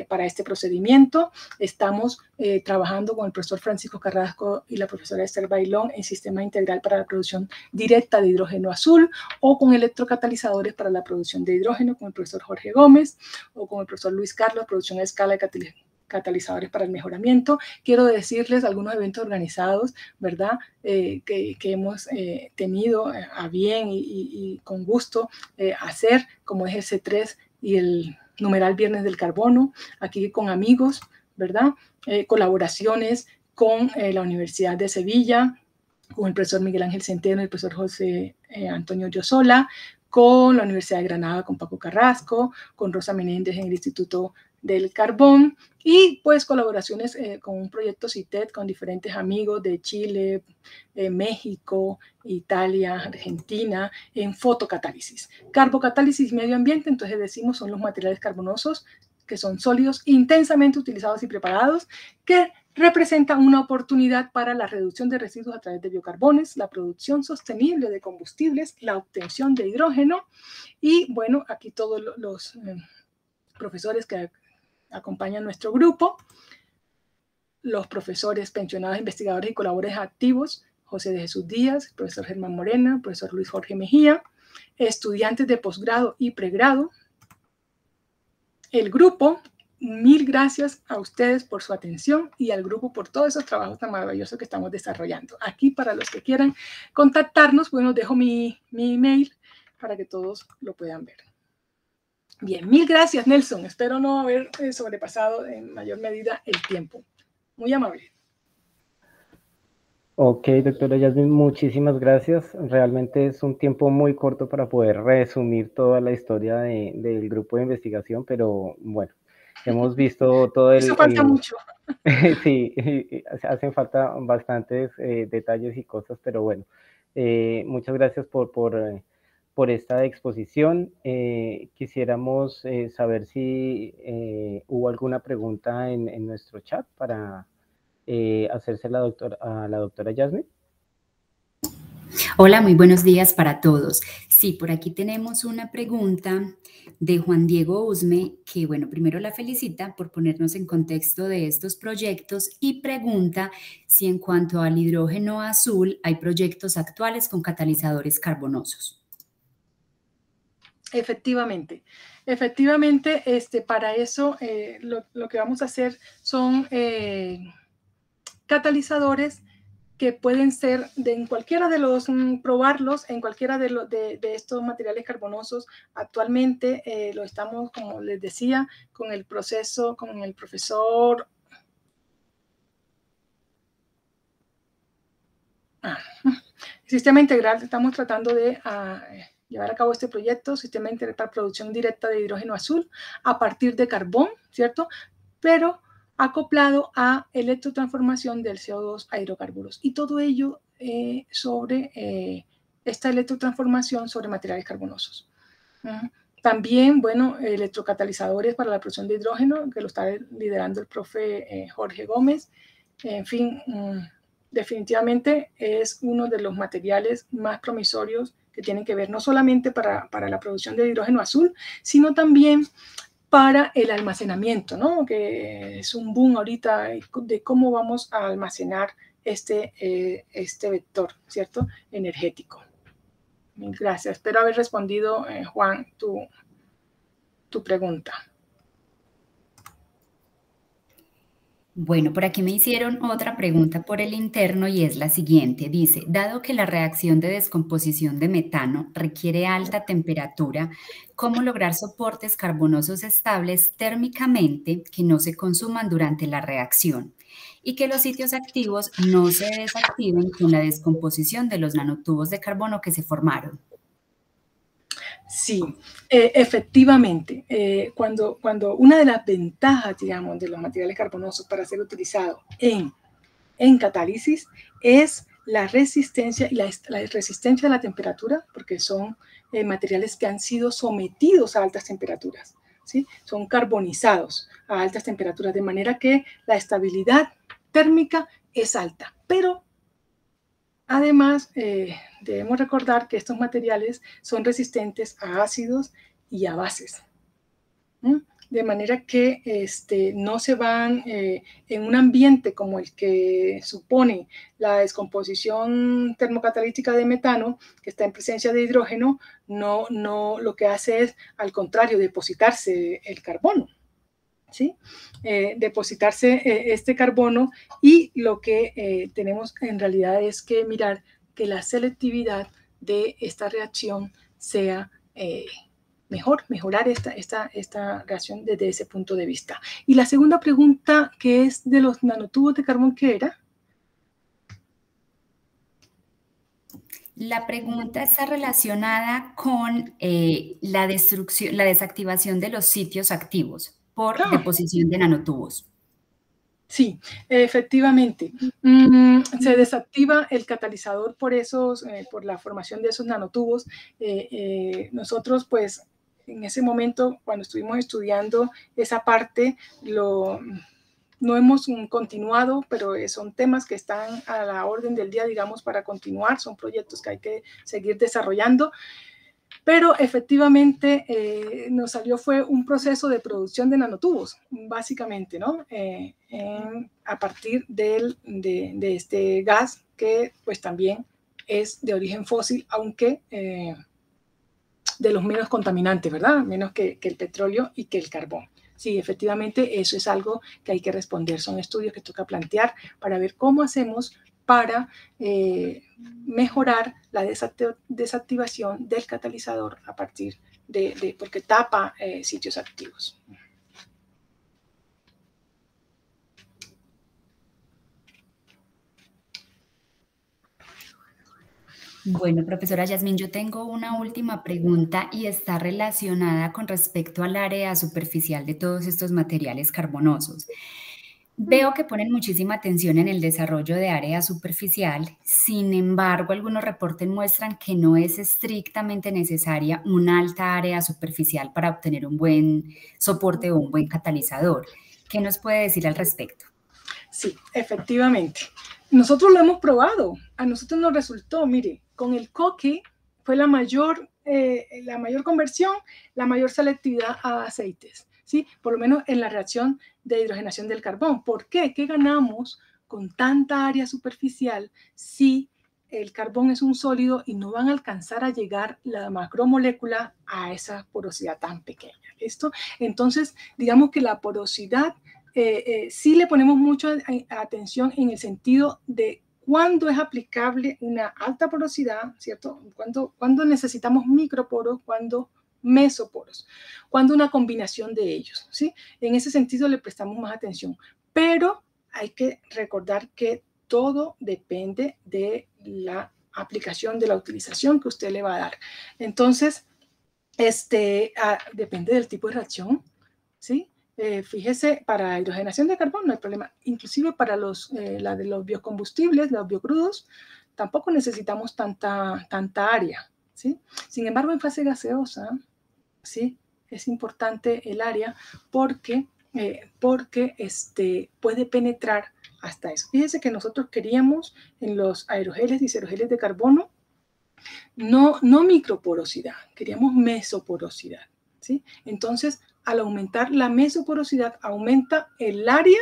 para este procedimiento. Estamos trabajando con el profesor Francisco Carrasco y la profesora Esther Bailón en sistema integral para la producción directa de hidrógeno azul, o con electrocatalizadores para la producción de hidrógeno con el profesor Jorge Gómez, o con el profesor Luis Carlos, producción a escala de catalizadores para el mejoramiento. Quiero decirles algunos eventos organizados, ¿verdad? Que hemos tenido a bien y con gusto hacer, como es el C3 y el numeral Viernes del Carbono, aquí con amigos, ¿verdad? Colaboraciones con la Universidad de Sevilla, con el profesor Miguel Ángel Centeno y el profesor José Antonio Yosola, con la Universidad de Granada, con Paco Carrasco, con Rosa Menéndez en el Instituto del Carbón, y pues colaboraciones con un proyecto CITED con diferentes amigos de Chile, México, Italia, Argentina, en fotocatálisis. Carbocatálisis y medio ambiente, entonces decimos, son los materiales carbonosos que son sólidos intensamente utilizados y preparados, que representan una oportunidad para la reducción de residuos a través de biocarbones, la producción sostenible de combustibles, la obtención de hidrógeno, y bueno, aquí todos los profesores que acompañan nuestro grupo, los profesores pensionados, investigadores y colaboradores activos, José de Jesús Díaz, profesor Germán Morena, profesor Luis Jorge Mejía, estudiantes de posgrado y pregrado, el grupo. Mil gracias a ustedes por su atención y al grupo por todos esos trabajos tan maravillosos que estamos desarrollando. Aquí, para los que quieran contactarnos, bueno, dejo mi email para que todos lo puedan ver. Bien, mil gracias, Nelson. Espero no haber sobrepasado en mayor medida el tiempo. Muy amable. Ok, doctora Yasmin, muchísimas gracias. Realmente es un tiempo muy corto para poder resumir toda la historia del grupo de investigación, pero bueno, hemos visto todo Eso falta mucho. Sí, hacen falta bastantes detalles y cosas, pero bueno, muchas gracias por esta exposición. Quisiéramos saber si hubo alguna pregunta en nuestro chat para hacerse a la doctora Yasmin. Hola, muy buenos días para todos. Sí, por aquí tenemos una pregunta de Juan Diego Usme, que bueno, primero la felicita por ponernos en contexto de estos proyectos y pregunta si en cuanto al hidrógeno azul hay proyectos actuales con catalizadores carbonosos. Efectivamente, para eso lo que vamos a hacer son catalizadores que pueden ser en cualquiera de los, probarlos en cualquiera de estos materiales carbonosos. Actualmente lo estamos, como les decía, con el proceso, con el profesor Sistema Integral. Estamos tratando de llevar a cabo este proyecto, Sistema Integral para Producción Directa de Hidrógeno Azul, a partir de carbón, ¿cierto? Pero acoplado a electrotransformación del CO2 a hidrocarburos. Y todo ello sobre esta electrotransformación sobre materiales carbonosos. También, bueno, electrocatalizadores para la producción de hidrógeno, que lo está liderando el profe Jorge Gómez. En fin, definitivamente es uno de los materiales más promisorios que tienen que ver no solamente para la producción de hidrógeno azul, sino también para el almacenamiento, ¿no? Que es un boom ahorita de cómo vamos a almacenar este vector, ¿cierto? Energético. Gracias. Espero haber respondido, Juan, tu pregunta. Bueno, por aquí me hicieron otra pregunta por el interno y es la siguiente. Dice, dado que la reacción de descomposición de metano requiere alta temperatura, ¿cómo lograr soportes carbonosos estables térmicamente que no se consuman durante la reacción y que los sitios activos no se desactiven con la descomposición de los nanotubos de carbono que se formaron? Sí, efectivamente, cuando una de las ventajas, digamos, de los materiales carbonosos para ser utilizados en catálisis es la resistencia y la resistencia a la temperatura, porque son materiales que han sido sometidos a altas temperaturas, ¿sí? Son carbonizados a altas temperaturas, de manera que la estabilidad térmica es alta. Pero además, debemos recordar que estos materiales son resistentes a ácidos y a bases. De manera que no se van en un ambiente como el que supone la descomposición termocatalítica de metano, que está en presencia de hidrógeno, no lo que hace es, al contrario, depositarse el carbono, ¿sí? Depositarse este carbono, y lo que tenemos en realidad es que mirar que la selectividad de esta reacción sea mejorar esta reacción desde ese punto de vista. Y la segunda pregunta, que es de los nanotubos de carbón, ¿qué era? La pregunta está relacionada con la desactivación de los sitios activos por deposición de nanotubos. Sí, efectivamente. Se desactiva el catalizador por la formación de esos nanotubos. Nosotros, pues, en ese momento, cuando estuvimos estudiando esa parte, no hemos continuado, pero son temas que están a la orden del día, digamos, para continuar. Son proyectos que hay que seguir desarrollando. Pero efectivamente nos salió fue un proceso de producción de nanotubos, básicamente, ¿no? A partir de este gas, que pues también es de origen fósil, aunque de los menos contaminantes, ¿verdad? Menos que el petróleo y que el carbón. Sí, efectivamente, eso es algo que hay que responder. Son estudios que toca plantear para ver cómo hacemos para mejorar la desactivación del catalizador a partir porque tapa sitios activos. Bueno, profesora Yasmín, yo tengo una última pregunta y está relacionada con respecto al área superficial de todos estos materiales carbonosos. Veo que ponen muchísima atención en el desarrollo de área superficial, sin embargo, algunos reportes muestran que no es estrictamente necesaria una alta área superficial para obtener un buen soporte o un buen catalizador. ¿Qué nos puede decir al respecto? Sí, efectivamente. Nosotros lo hemos probado. A nosotros nos resultó, mire, con el coque fue la mayor conversión, la mayor selectividad a aceites, ¿sí? Por lo menos en la reacción de hidrogenación del carbón. ¿Por qué? ¿Qué ganamos con tanta área superficial si el carbón es un sólido y no van a alcanzar a llegar la macromolécula a esa porosidad tan pequeña? ¿Listo? Entonces, digamos que la porosidad sí le ponemos mucha atención en el sentido de cuándo es aplicable una alta porosidad, ¿cierto? Cuándo necesitamos microporos, cuándo mesoporos, cuándo una combinación de ellos, ¿sí? En ese sentido le prestamos más atención, pero hay que recordar que todo depende de la aplicación, de la utilización que usted le va a dar. Entonces, depende del tipo de reacción, ¿sí? Fíjese, para hidrogenación de carbono no hay problema. Inclusive para la de los biocombustibles, los biocrudos, tampoco necesitamos tanta área, ¿sí? Sin embargo, en fase gaseosa, ¿sí? Es importante el área porque puede penetrar hasta eso. Fíjese que nosotros queríamos en los aerogeles y cerogeles de carbono no microporosidad, queríamos mesoporosidad, ¿sí? Entonces, al aumentar la mesoporosidad, aumenta el área,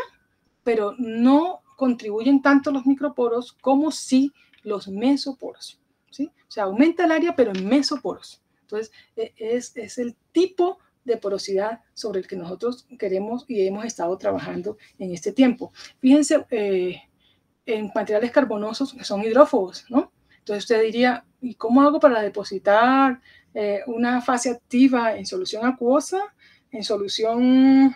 pero no contribuyen tanto los microporos como sí los mesoporos, ¿sí? O sea, aumenta el área, pero en mesoporos. Entonces, es el tipo de porosidad sobre el que nosotros queremos y hemos estado trabajando en este tiempo. Fíjense, en materiales carbonosos que son hidrófobos, ¿no? Entonces usted diría, ¿y cómo hago para depositar una fase activa en solución acuosa, en solución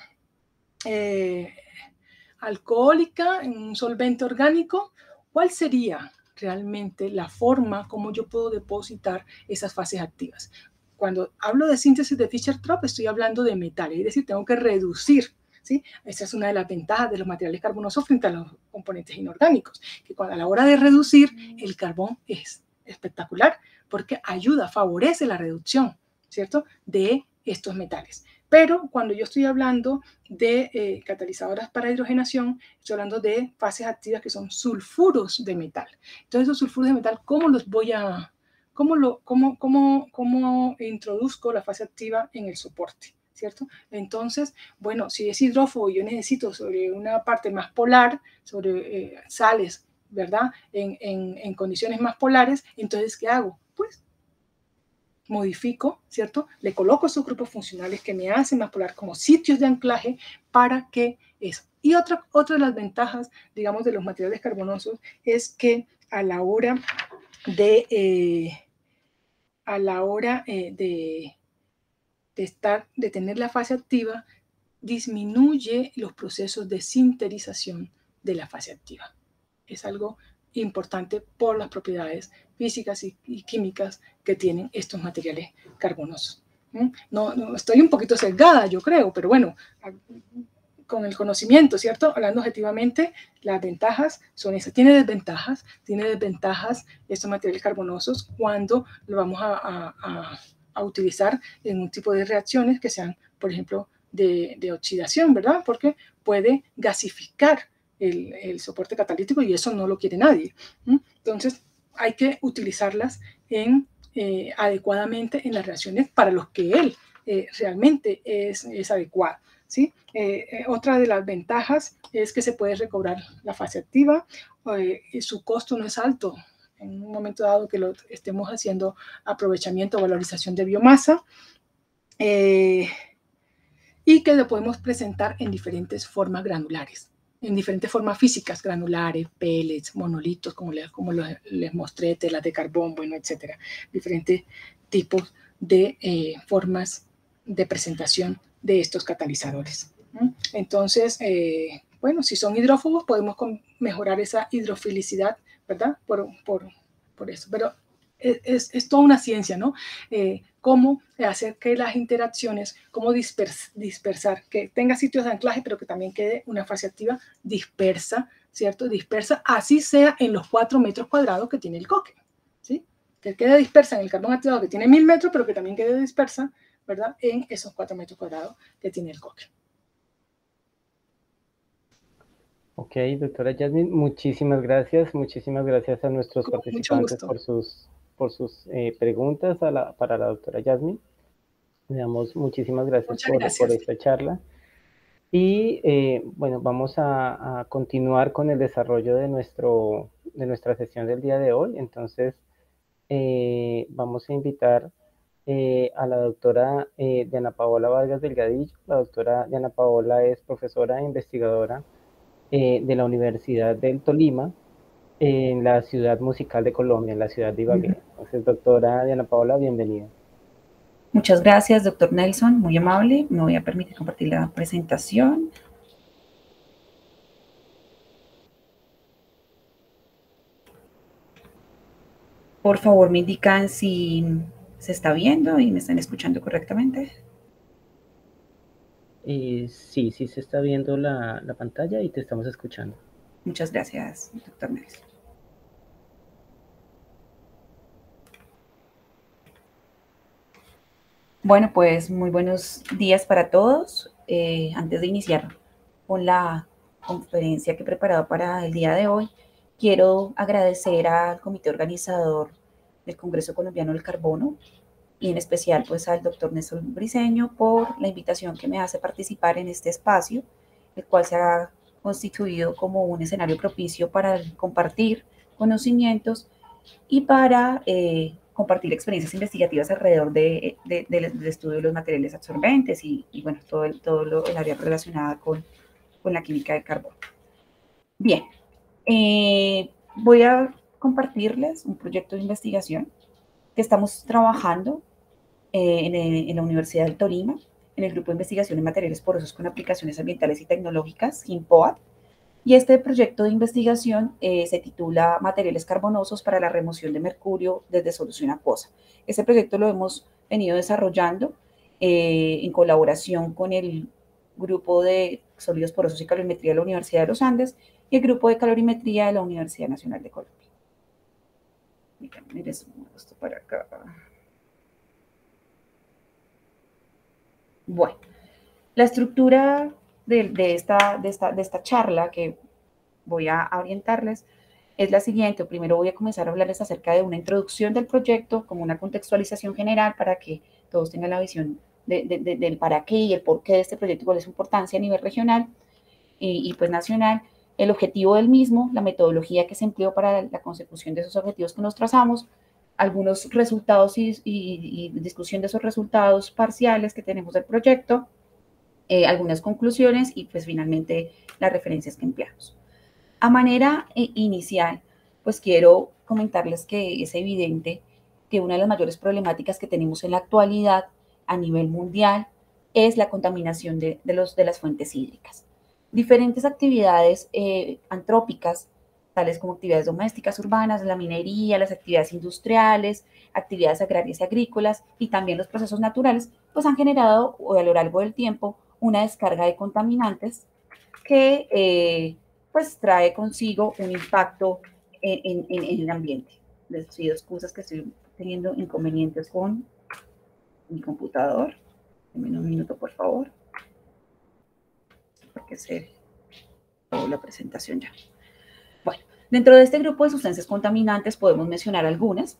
alcohólica, en un solvente orgánico? ¿Cuál sería realmente la forma como yo puedo depositar esas fases activas? Cuando hablo de síntesis de Fischer-Tropsch, estoy hablando de metales, es decir, tengo que reducir ¿sí? Esa es una de las ventajas de los materiales carbonosos frente a los componentes inorgánicos, que a la hora de reducir, el carbón es espectacular porque ayuda, favorece la reducción, ¿cierto?, de estos metales. Pero cuando yo estoy hablando de catalizadoras para hidrogenación, estoy hablando de fases activas que son sulfuros de metal. Entonces, esos sulfuros de metal, ¿cómo los voy a... ¿Cómo introduzco la fase activa en el soporte? ¿Cierto? Entonces, bueno, si es hidrófobo, yo necesito sobre una parte más polar, sobre sales, ¿verdad? En condiciones más polares, entonces, ¿qué hago? Pues modifico, ¿cierto? Le coloco esos grupos funcionales que me hacen más polar como sitios de anclaje para que eso. Y otra de las ventajas, digamos, de los materiales carbonosos es que a la hora de tener la fase activa, disminuye los procesos de sinterización de la fase activa. Es algo importante por las propiedades físicas y químicas que tienen estos materiales carbonosos. No, estoy un poquito sesgada, yo creo, pero bueno, con el conocimiento, ¿cierto? Hablando objetivamente, las ventajas son esas. Tiene desventajas estos materiales carbonosos cuando lo vamos a utilizar en un tipo de reacciones que sean, por ejemplo, de oxidación, ¿verdad? Porque puede gasificar el soporte catalítico y eso no lo quiere nadie. Entonces, hay que utilizarlas adecuadamente en las reacciones para los que él realmente es adecuado. ¿Sí? Otra de las ventajas es que se puede recobrar la fase activa, su costo no es alto en un momento dado que lo estemos haciendo aprovechamiento o valorización de biomasa, y que lo podemos presentar en diferentes formas granulares, en diferentes formas físicas, granulares, pellets, monolitos, como les mostré, telas de carbón, bueno, etcétera, diferentes tipos de formas de presentación de estos catalizadores. Entonces, bueno, si son hidrófobos, podemos mejorar esa hidrofilicidad, ¿verdad? Por eso. Pero es toda una ciencia, ¿no? Cómo hacer que las interacciones, cómo dispersar, que tenga sitios de anclaje, pero que también quede una fase activa dispersa, ¿cierto? Dispersa, así sea en los 4 metros cuadrados que tiene el coque, ¿sí? Que quede dispersa en el carbón activado que tiene 1000 metros, pero que también quede dispersa, ¿verdad?, en esos 4 metros cuadrados que tiene el coque. Ok, doctora Yasmin, muchísimas gracias a nuestros participantes por sus preguntas para la doctora Yasmin. Le damos muchísimas gracias por esta charla. Y bueno, vamos a continuar con el desarrollo de nuestra sesión del día de hoy. Entonces, vamos a invitar a la doctora Diana Paola Vargas Delgadillo. La doctora Diana Paola es profesora e investigadora de la Universidad del Tolima, en la ciudad musical de Colombia, en la ciudad de Ibagué. Entonces, doctora Diana Paola, bienvenida. Muchas gracias, doctor Nelson, muy amable. Me voy a permitir compartir la presentación. Por favor, me indican si se está viendo y me están escuchando correctamente. Sí, se está viendo la pantalla y te estamos escuchando. Muchas gracias, doctor Nelson. Bueno, pues muy buenos días para todos. Antes de iniciar con la conferencia que he preparado para el día de hoy, quiero agradecer al comité organizador del Congreso Colombiano del Carbono y en especial pues al doctor Nelson Briceño por la invitación que me hace participar en este espacio, el cual se ha constituido como un escenario propicio para compartir conocimientos y para compartir experiencias investigativas alrededor del estudio de los materiales absorbentes y bueno, todo el área relacionada con la química del carbono. Bien, voy a compartirles un proyecto de investigación que estamos trabajando en la Universidad del Tolima, en el Grupo de Investigación en Materiales Porosos con Aplicaciones Ambientales y Tecnológicas, GIMPOAT, y este proyecto de investigación se titula Materiales carbonosos para la remoción de mercurio desde solución acuosa. Este proyecto lo hemos venido desarrollando en colaboración con el grupo de sólidos porosos y calorimetría de la Universidad de los Andes y el grupo de calorimetría de la Universidad Nacional de Colombia. Miren esto para acá. Bueno, la estructura de esta charla que voy a orientarles es la siguiente. Primero voy a comenzar a hablarles acerca de una introducción del proyecto, como una contextualización general para que todos tengan la visión del para qué y el por qué de este proyecto, cuál es su importancia a nivel regional y pues nacional, el objetivo del mismo, la metodología que se empleó para la consecución de esos objetivos que nos trazamos, algunos resultados y discusión de esos resultados parciales que tenemos del proyecto, algunas conclusiones y pues finalmente las referencias que empleamos. A manera inicial, pues quiero comentarles que es evidente que una de las mayores problemáticas que tenemos en la actualidad a nivel mundial es la contaminación de las fuentes hídricas. Diferentes actividades antrópicas, tales como actividades domésticas urbanas, la minería, las actividades industriales, actividades agrarias y agrícolas y también los procesos naturales, pues han generado a lo largo del tiempo una descarga de contaminantes que pues trae consigo un impacto en el ambiente. Les pido excusas que estoy teniendo inconvenientes con mi computador. Denme un minuto, por favor, porque se la presentación ya. Bueno, dentro de este grupo de sustancias contaminantes podemos mencionar algunas,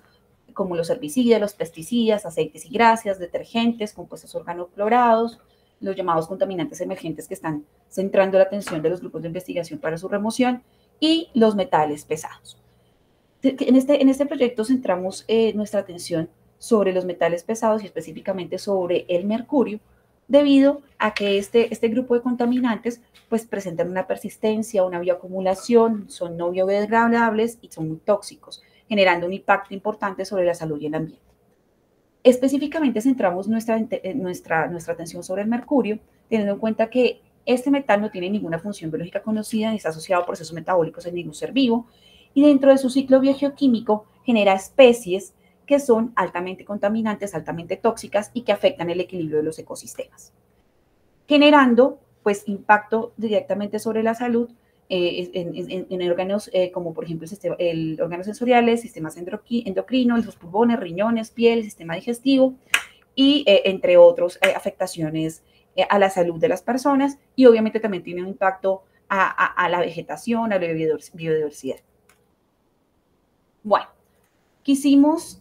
como los herbicidas, los pesticidas, aceites y grasas, detergentes, compuestos organoclorados, los llamados contaminantes emergentes que están centrando la atención de los grupos de investigación para su remoción, y los metales pesados. En este proyecto centramos nuestra atención sobre los metales pesados y específicamente sobre el mercurio, debido a que este grupo de contaminantes pues presentan una persistencia, una bioacumulación, son no biodegradables y son muy tóxicos, generando un impacto importante sobre la salud y el ambiente. Específicamente centramos nuestra atención sobre el mercurio, teniendo en cuenta que este metal no tiene ninguna función biológica conocida ni está asociado a procesos metabólicos en ningún ser vivo, y dentro de su ciclo biogeoquímico genera especies que son altamente contaminantes, altamente tóxicas y que afectan el equilibrio de los ecosistemas, generando pues impacto directamente sobre la salud en órganos como por ejemplo el órganos sensoriales, sistemas endocrinos, los pulmones, riñones, piel, sistema digestivo y entre otros afectaciones a la salud de las personas, y obviamente también tiene un impacto a la vegetación, a la biodiversidad. Bueno, quisimos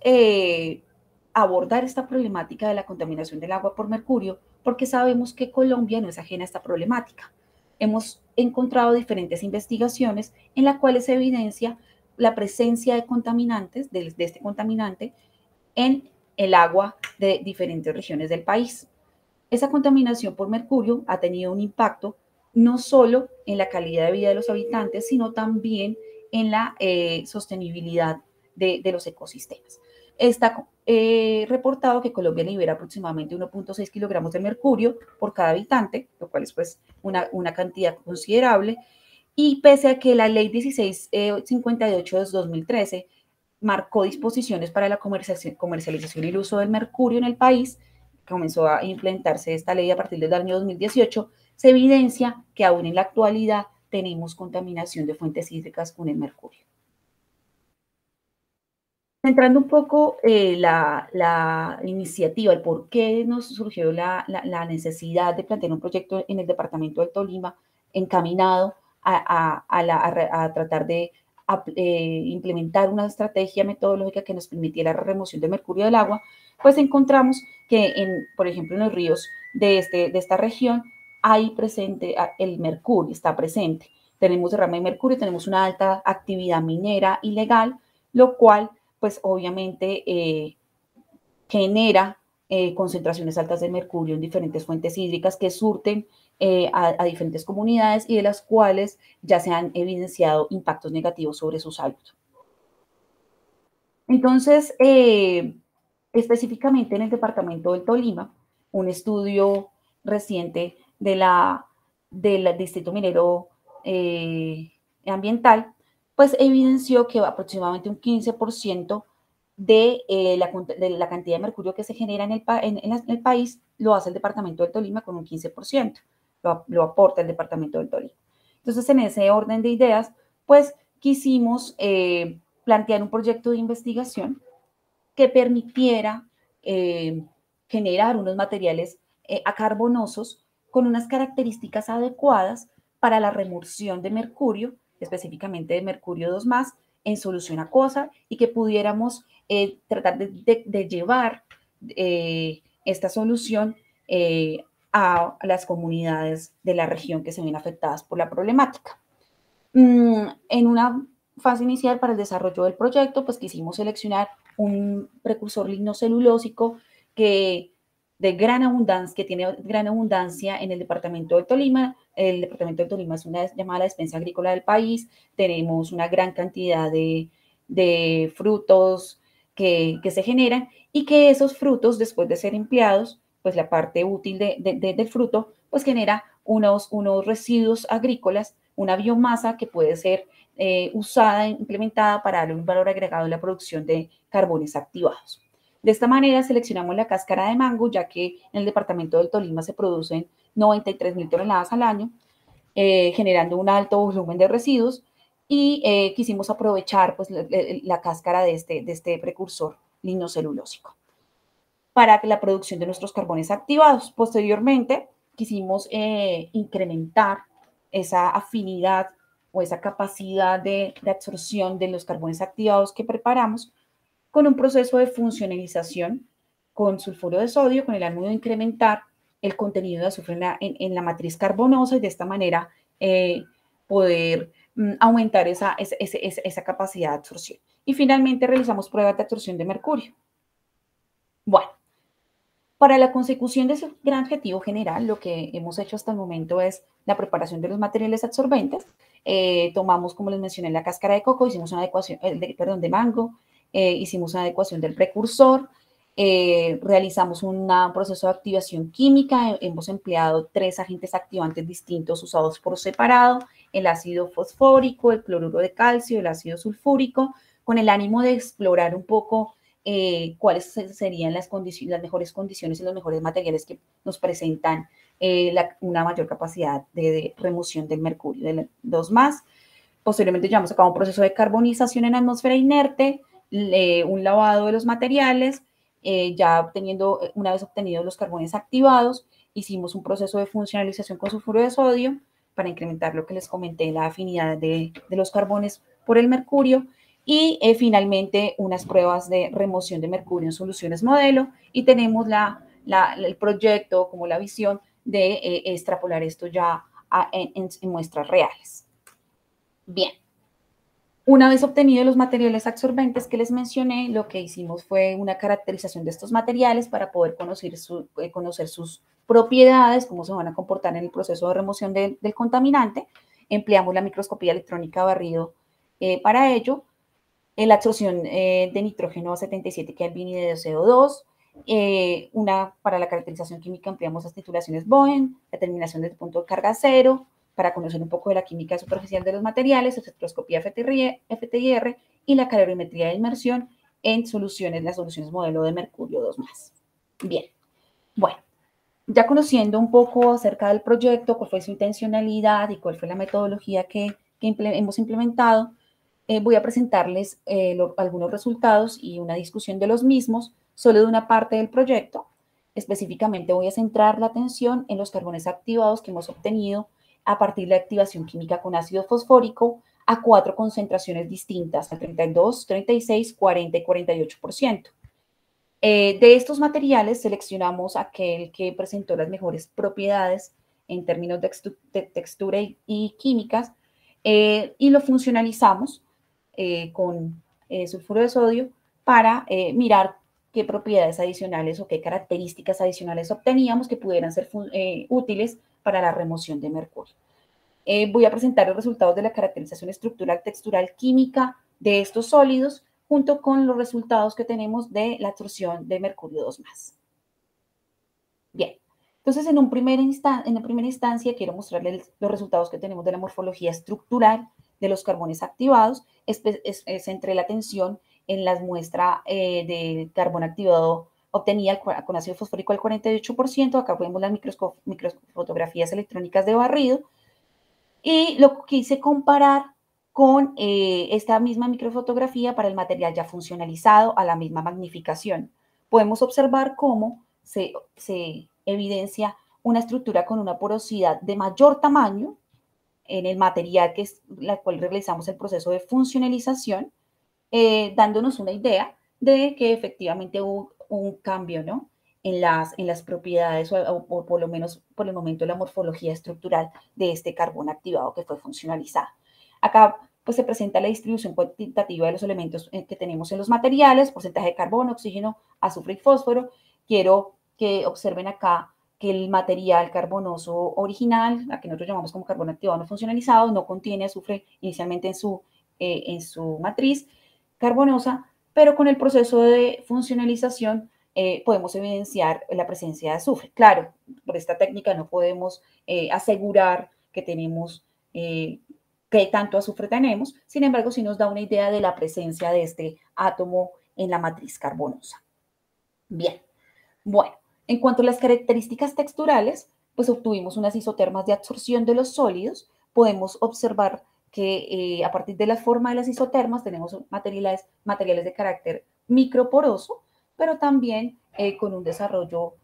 abordar esta problemática de la contaminación del agua por mercurio porque sabemos que Colombia no es ajena a esta problemática. Hemos encontrado diferentes investigaciones en las cuales se evidencia la presencia de contaminantes, de este contaminante, en el agua de diferentes regiones del país. Esa contaminación por mercurio ha tenido un impacto no solo en la calidad de vida de los habitantes, sino también en la sostenibilidad de los ecosistemas. Está reportado que Colombia libera aproximadamente 1.6 kilogramos de mercurio por cada habitante, lo cual es pues una cantidad considerable, y pese a que la ley 1658 de 2013 marcó disposiciones para la comercialización y el uso del mercurio en el país, comenzó a implementarse esta ley a partir del año 2018, se evidencia que aún en la actualidad tenemos contaminación de fuentes hídricas con el mercurio. Centrando un poco la iniciativa, el por qué nos surgió la necesidad de plantear un proyecto en el departamento del Tolima encaminado a tratar de implementar una estrategia metodológica que nos permitiera la remoción de mercurio del agua, pues encontramos que, por ejemplo, en los ríos de esta región hay presente el mercurio, está presente. Tenemos derrame de mercurio, tenemos una alta actividad minera ilegal, lo cual pues obviamente genera concentraciones altas de mercurio en diferentes fuentes hídricas que surten a diferentes comunidades y de las cuales ya se han evidenciado impactos negativos sobre su salud. Entonces, específicamente en el departamento del Tolima, un estudio reciente del Distrito Minero Ambiental, pues evidenció que aproximadamente un 15% de la cantidad de mercurio que se genera en el país lo hace el departamento del Tolima con un 15%. lo aporta el departamento del Tolima. Entonces, en ese orden de ideas, pues quisimos plantear un proyecto de investigación que permitiera generar unos materiales acarbonosos con unas características adecuadas para la remoción de mercurio, específicamente de mercurio 2+, en solución acuosa, y que pudiéramos tratar de llevar esta solución a las comunidades de la región que se ven afectadas por la problemática. En una fase inicial para el desarrollo del proyecto, pues quisimos seleccionar un precursor lignocelulósico que tiene gran abundancia en el departamento del Tolima. El departamento del Tolima es una llamada despensa agrícola del país. Tenemos una gran cantidad de frutos que se generan, y que esos frutos, después de ser empleados, pues la parte útil del fruto, pues genera unos residuos agrícolas, una biomasa que puede ser usada, implementada para darle un valor agregado en la producción de carbones activados. De esta manera seleccionamos la cáscara de mango, ya que en el departamento del Tolima se producen 93.000 toneladas al año, generando un alto volumen de residuos, y quisimos aprovechar pues, la cáscara de este precursor lignocelulósico para la producción de nuestros carbones activados. Posteriormente, quisimos incrementar esa afinidad o esa capacidad de absorción de los carbones activados que preparamos con un proceso de funcionalización con sulfuro de sodio, con el ánimo de incrementar el contenido de azufre en la matriz carbonosa, y de esta manera poder aumentar esa capacidad de absorción. Y finalmente realizamos pruebas de absorción de mercurio. Bueno, para la consecución de ese gran objetivo general, lo que hemos hecho hasta el momento es la preparación de los materiales absorbentes. Tomamos, como les mencioné, la cáscara de coco, hicimos una adecuación, de mango, hicimos una adecuación del precursor, realizamos un proceso de activación química. Hemos empleado 3 agentes activantes distintos usados por separado: el ácido fosfórico, el cloruro de calcio, el ácido sulfúrico, con el ánimo de explorar un poco cuáles serían las mejores condiciones y los mejores materiales que nos presentan una mayor capacidad de remoción del mercurio del 2+. Posteriormente llevamos a cabo un proceso de carbonización en atmósfera inerte, un lavado de los materiales, una vez obtenidos los carbones activados, hicimos un proceso de funcionalización con sulfuro de sodio para incrementar lo que les comenté, la afinidad de los carbones por el mercurio, y finalmente unas pruebas de remoción de mercurio en soluciones modelo, y tenemos el proyecto como la visión de extrapolar esto ya en muestras reales. Bien, una vez obtenidos los materiales absorbentes que les mencioné, lo que hicimos fue una caracterización de estos materiales para poder conocer sus propiedades, cómo se van a comportar en el proceso de remoción del contaminante. Empleamos la microscopía electrónica barrido para ello, la absorción de nitrógeno a 77 Kelvin y de CO2. Para la caracterización química empleamos las titulaciones Bowen, la determinación del punto de carga cero, para conocer un poco de la química superficial de los materiales, espectroscopía FTIR y la calorimetría de inmersión en las soluciones modelo de mercurio 2+. Bien, bueno, ya conociendo un poco acerca del proyecto, cuál fue su intencionalidad y cuál fue la metodología que hemos implementado, voy a presentarles algunos resultados y una discusión de los mismos, solo de una parte del proyecto. Específicamente voy a centrar la atención en los carbones activados que hemos obtenido a partir de la activación química con ácido fosfórico a 4 concentraciones distintas, al 32, 36, 40 y 48%. De estos materiales seleccionamos aquel que presentó las mejores propiedades en términos de textura y químicas, y lo funcionalizamos con sulfuro de sodio para mirar qué propiedades adicionales o qué características adicionales obteníamos que pudieran ser útiles para la remoción de mercurio. Voy a presentar los resultados de la caracterización estructural, textural, química de estos sólidos, junto con los resultados que tenemos de la absorción de mercurio 2+. Bien, entonces en una primera instancia quiero mostrarles los resultados que tenemos de la morfología estructural de los carbones activados. Centré la atención en las muestras de carbón activado obtenía con ácido fosfórico al 48%, acá vemos las microfotografías electrónicas de barrido, y lo quise comparar con esta misma microfotografía para el material ya funcionalizado a la misma magnificación. Podemos observar cómo se evidencia una estructura con una porosidad de mayor tamaño en el material que es la cual realizamos el proceso de funcionalización, dándonos una idea de que efectivamente hubo un cambio, ¿no?, en las propiedades o por lo menos por el momento la morfología estructural de este carbón activado que fue funcionalizado. Acá pues se presenta la distribución cuantitativa de los elementos que tenemos en los materiales, porcentaje de carbono, oxígeno, azufre y fósforo. Quiero que observen acá que el material carbonoso original, a que nosotros llamamos como carbón activado no funcionalizado, no contiene azufre inicialmente en su matriz carbonosa, pero con el proceso de funcionalización podemos evidenciar la presencia de azufre. Claro, por esta técnica no podemos asegurar que tenemos qué tanto azufre tenemos, sin embargo, sí nos da una idea de la presencia de este átomo en la matriz carbonosa. Bien, bueno, en cuanto a las características texturales, pues obtuvimos unas isotermas de absorción de los sólidos. Podemos observar que a partir de la forma de las isotermas tenemos materiales de carácter microporoso, pero también con un desarrollo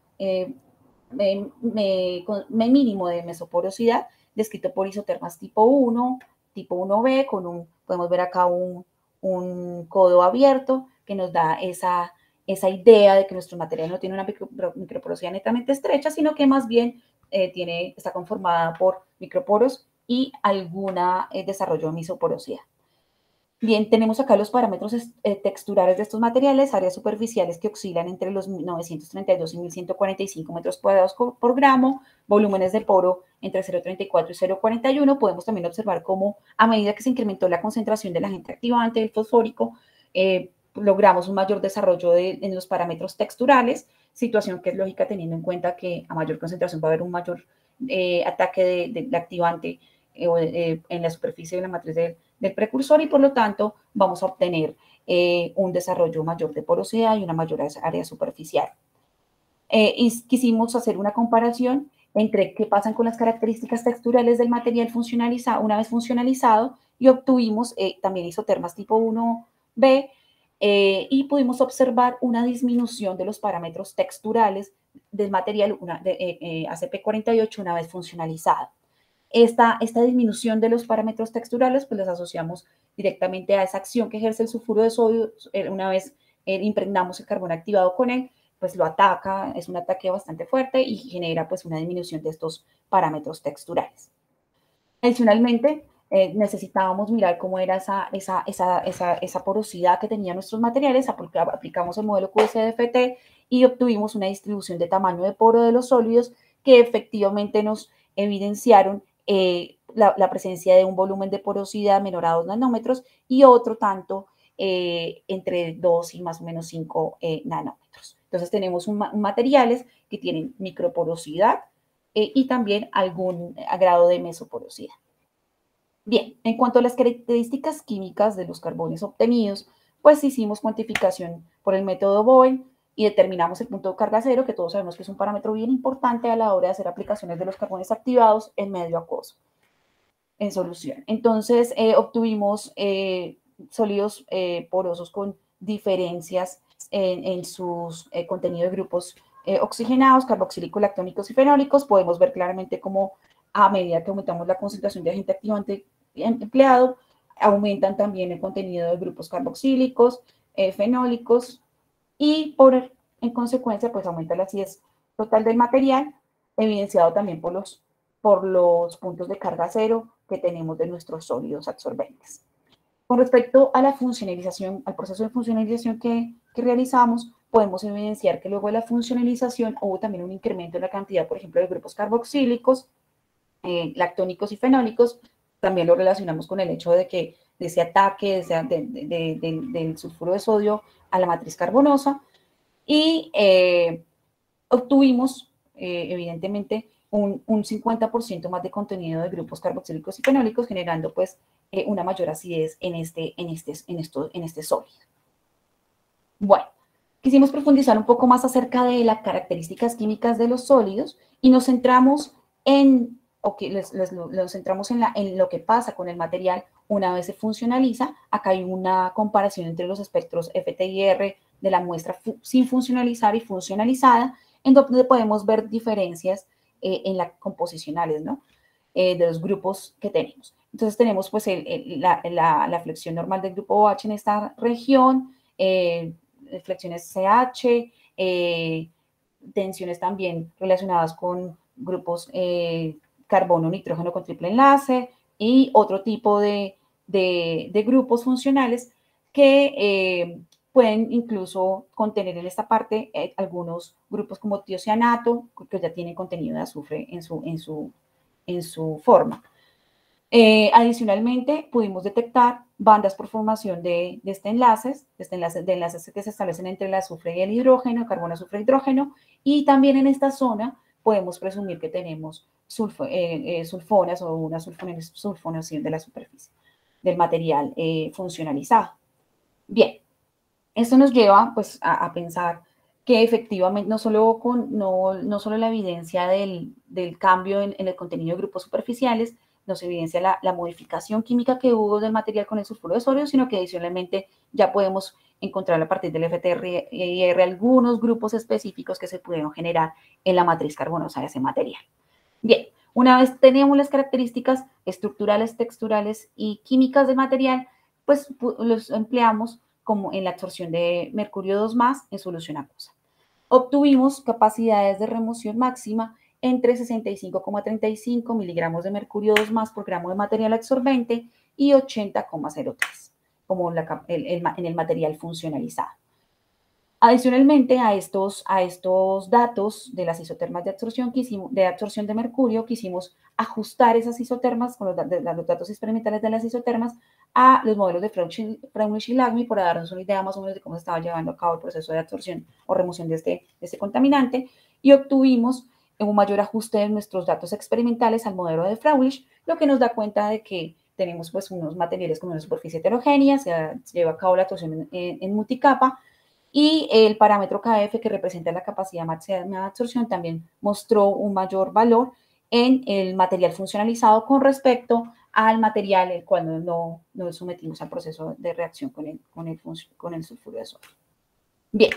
mínimo de mesoporosidad, descrito por isotermas tipo 1, tipo 1b, podemos ver acá un codo abierto que nos da esa idea de que nuestro material no tiene una microporosidad netamente estrecha, sino que más bien está conformada por microporos y algún desarrollo de mesoporosidad. Bien, tenemos acá los parámetros texturales de estos materiales, áreas superficiales que oscilan entre los 932 y 1145 metros cuadrados por gramo, volúmenes de poro entre 0,34 y 0,41. Podemos también observar cómo a medida que se incrementó la concentración del agente activante, del fosfórico, logramos un mayor desarrollo en los parámetros texturales, situación que es lógica teniendo en cuenta que a mayor concentración va a haber un mayor ataque del activante en la superficie de la matriz del precursor, y por lo tanto vamos a obtener un desarrollo mayor de porosidad y una mayor área superficial. Y quisimos hacer una comparación entre qué pasan con las características texturales del material funcionalizado una vez funcionalizado, y obtuvimos también isotermas tipo 1b, y pudimos observar una disminución de los parámetros texturales del material ACP48 una vez funcionalizado. Esta disminución de los parámetros texturales, pues los asociamos directamente a esa acción que ejerce el sulfuro de sodio. Una vez impregnamos el carbón activado con él, pues lo ataca, es un ataque bastante fuerte y genera pues una disminución de estos parámetros texturales. Adicionalmente, necesitábamos mirar cómo era esa porosidad que tenían nuestros materiales. Aplicamos el modelo QSDFT y obtuvimos una distribución de tamaño de poro de los sólidos que efectivamente nos evidenciaron la presencia de un volumen de porosidad menor a 2 nanómetros y otro tanto entre 2 y más o menos 5 nanómetros. Entonces tenemos materiales que tienen microporosidad y también algún grado de mesoporosidad. Bien, en cuanto a las características químicas de los carbones obtenidos, pues hicimos cuantificación por el método Bowen y determinamos el punto de carga cero, que todos sabemos que es un parámetro bien importante a la hora de hacer aplicaciones de los carbones activados en medio acuoso, en solución. Entonces, obtuvimos sólidos porosos con diferencias en sus contenido de grupos oxigenados, carboxílicos, lactónicos y fenólicos. Podemos ver claramente cómo a medida que aumentamos la concentración de agente activante empleado, aumentan también el contenido de grupos carboxílicos, fenólicos, y en consecuencia, pues aumenta la acidez total del material, evidenciado también por los puntos de carga cero que tenemos de nuestros sólidos absorbentes. Con respecto a la funcionalización, al proceso de funcionalización que realizamos, podemos evidenciar que luego de la funcionalización hubo también un incremento en la cantidad, por ejemplo, de grupos carboxílicos, lactónicos y fenólicos. También lo relacionamos con el hecho de que de ese ataque del sulfuro de sodio a la matriz carbonosa, y obtuvimos evidentemente un 50% más de contenido de grupos carboxílicos y fenólicos, generando pues una mayor acidez en este sólido. Bueno, quisimos profundizar un poco más acerca de las características químicas de los sólidos y nos centramos en, nos centramos en lo que pasa con el material una vez se funcionaliza. Acá hay una comparación entre los espectros FT-IR de la muestra sin funcionalizar y funcionalizada, en donde podemos ver diferencias en las composicionales, ¿no? De los grupos que tenemos. Entonces tenemos pues la flexión normal del grupo OH en esta región, flexiones CH, tensiones también relacionadas con grupos carbono, nitrógeno con triple enlace y otro tipo de grupos funcionales que pueden incluso contener en esta parte algunos grupos como tiocianato, que ya tienen contenido de azufre en su forma. Adicionalmente, pudimos detectar bandas por formación de enlaces que se establecen entre el azufre y el hidrógeno, carbono, azufre, hidrógeno, y también en esta zona podemos presumir que tenemos sulfonas o una sulfonación de la superficie del material funcionalizado. Bien, esto nos lleva pues a pensar que efectivamente no solo la evidencia del cambio en el contenido de grupos superficiales nos evidencia la modificación química que hubo del material con el sulfuro de sodio, sino que adicionalmente ya podemos encontrar a partir del FTIR algunos grupos específicos que se pudieron generar en la matriz carbonosa de ese material. Bien, una vez tenemos las características estructurales, texturales y químicas del material, pues los empleamos como en la absorción de mercurio 2+ en solución acuosa. Obtuvimos capacidades de remoción máxima entre 65,35 miligramos de mercurio 2+ por gramo de material absorbente y 80,03 como en el material funcionalizado. Adicionalmente a estos datos de las isotermas de absorción de mercurio, quisimos ajustar esas isotermas con los datos experimentales de las isotermas a los modelos de Freundlich y Lagmi para darnos una idea más o menos de cómo se estaba llevando a cabo el proceso de absorción o remoción de este contaminante, y obtuvimos un mayor ajuste de nuestros datos experimentales al modelo de Freundlich, lo que nos da cuenta de que tenemos pues unos materiales con una superficie heterogénea, se lleva a cabo la absorción en multicapa, y el parámetro KF, que representa la capacidad máxima de absorción, también mostró un mayor valor en el material funcionalizado con respecto al material el cual no sometimos al proceso de reacción con el sulfuro de sodio. Bien,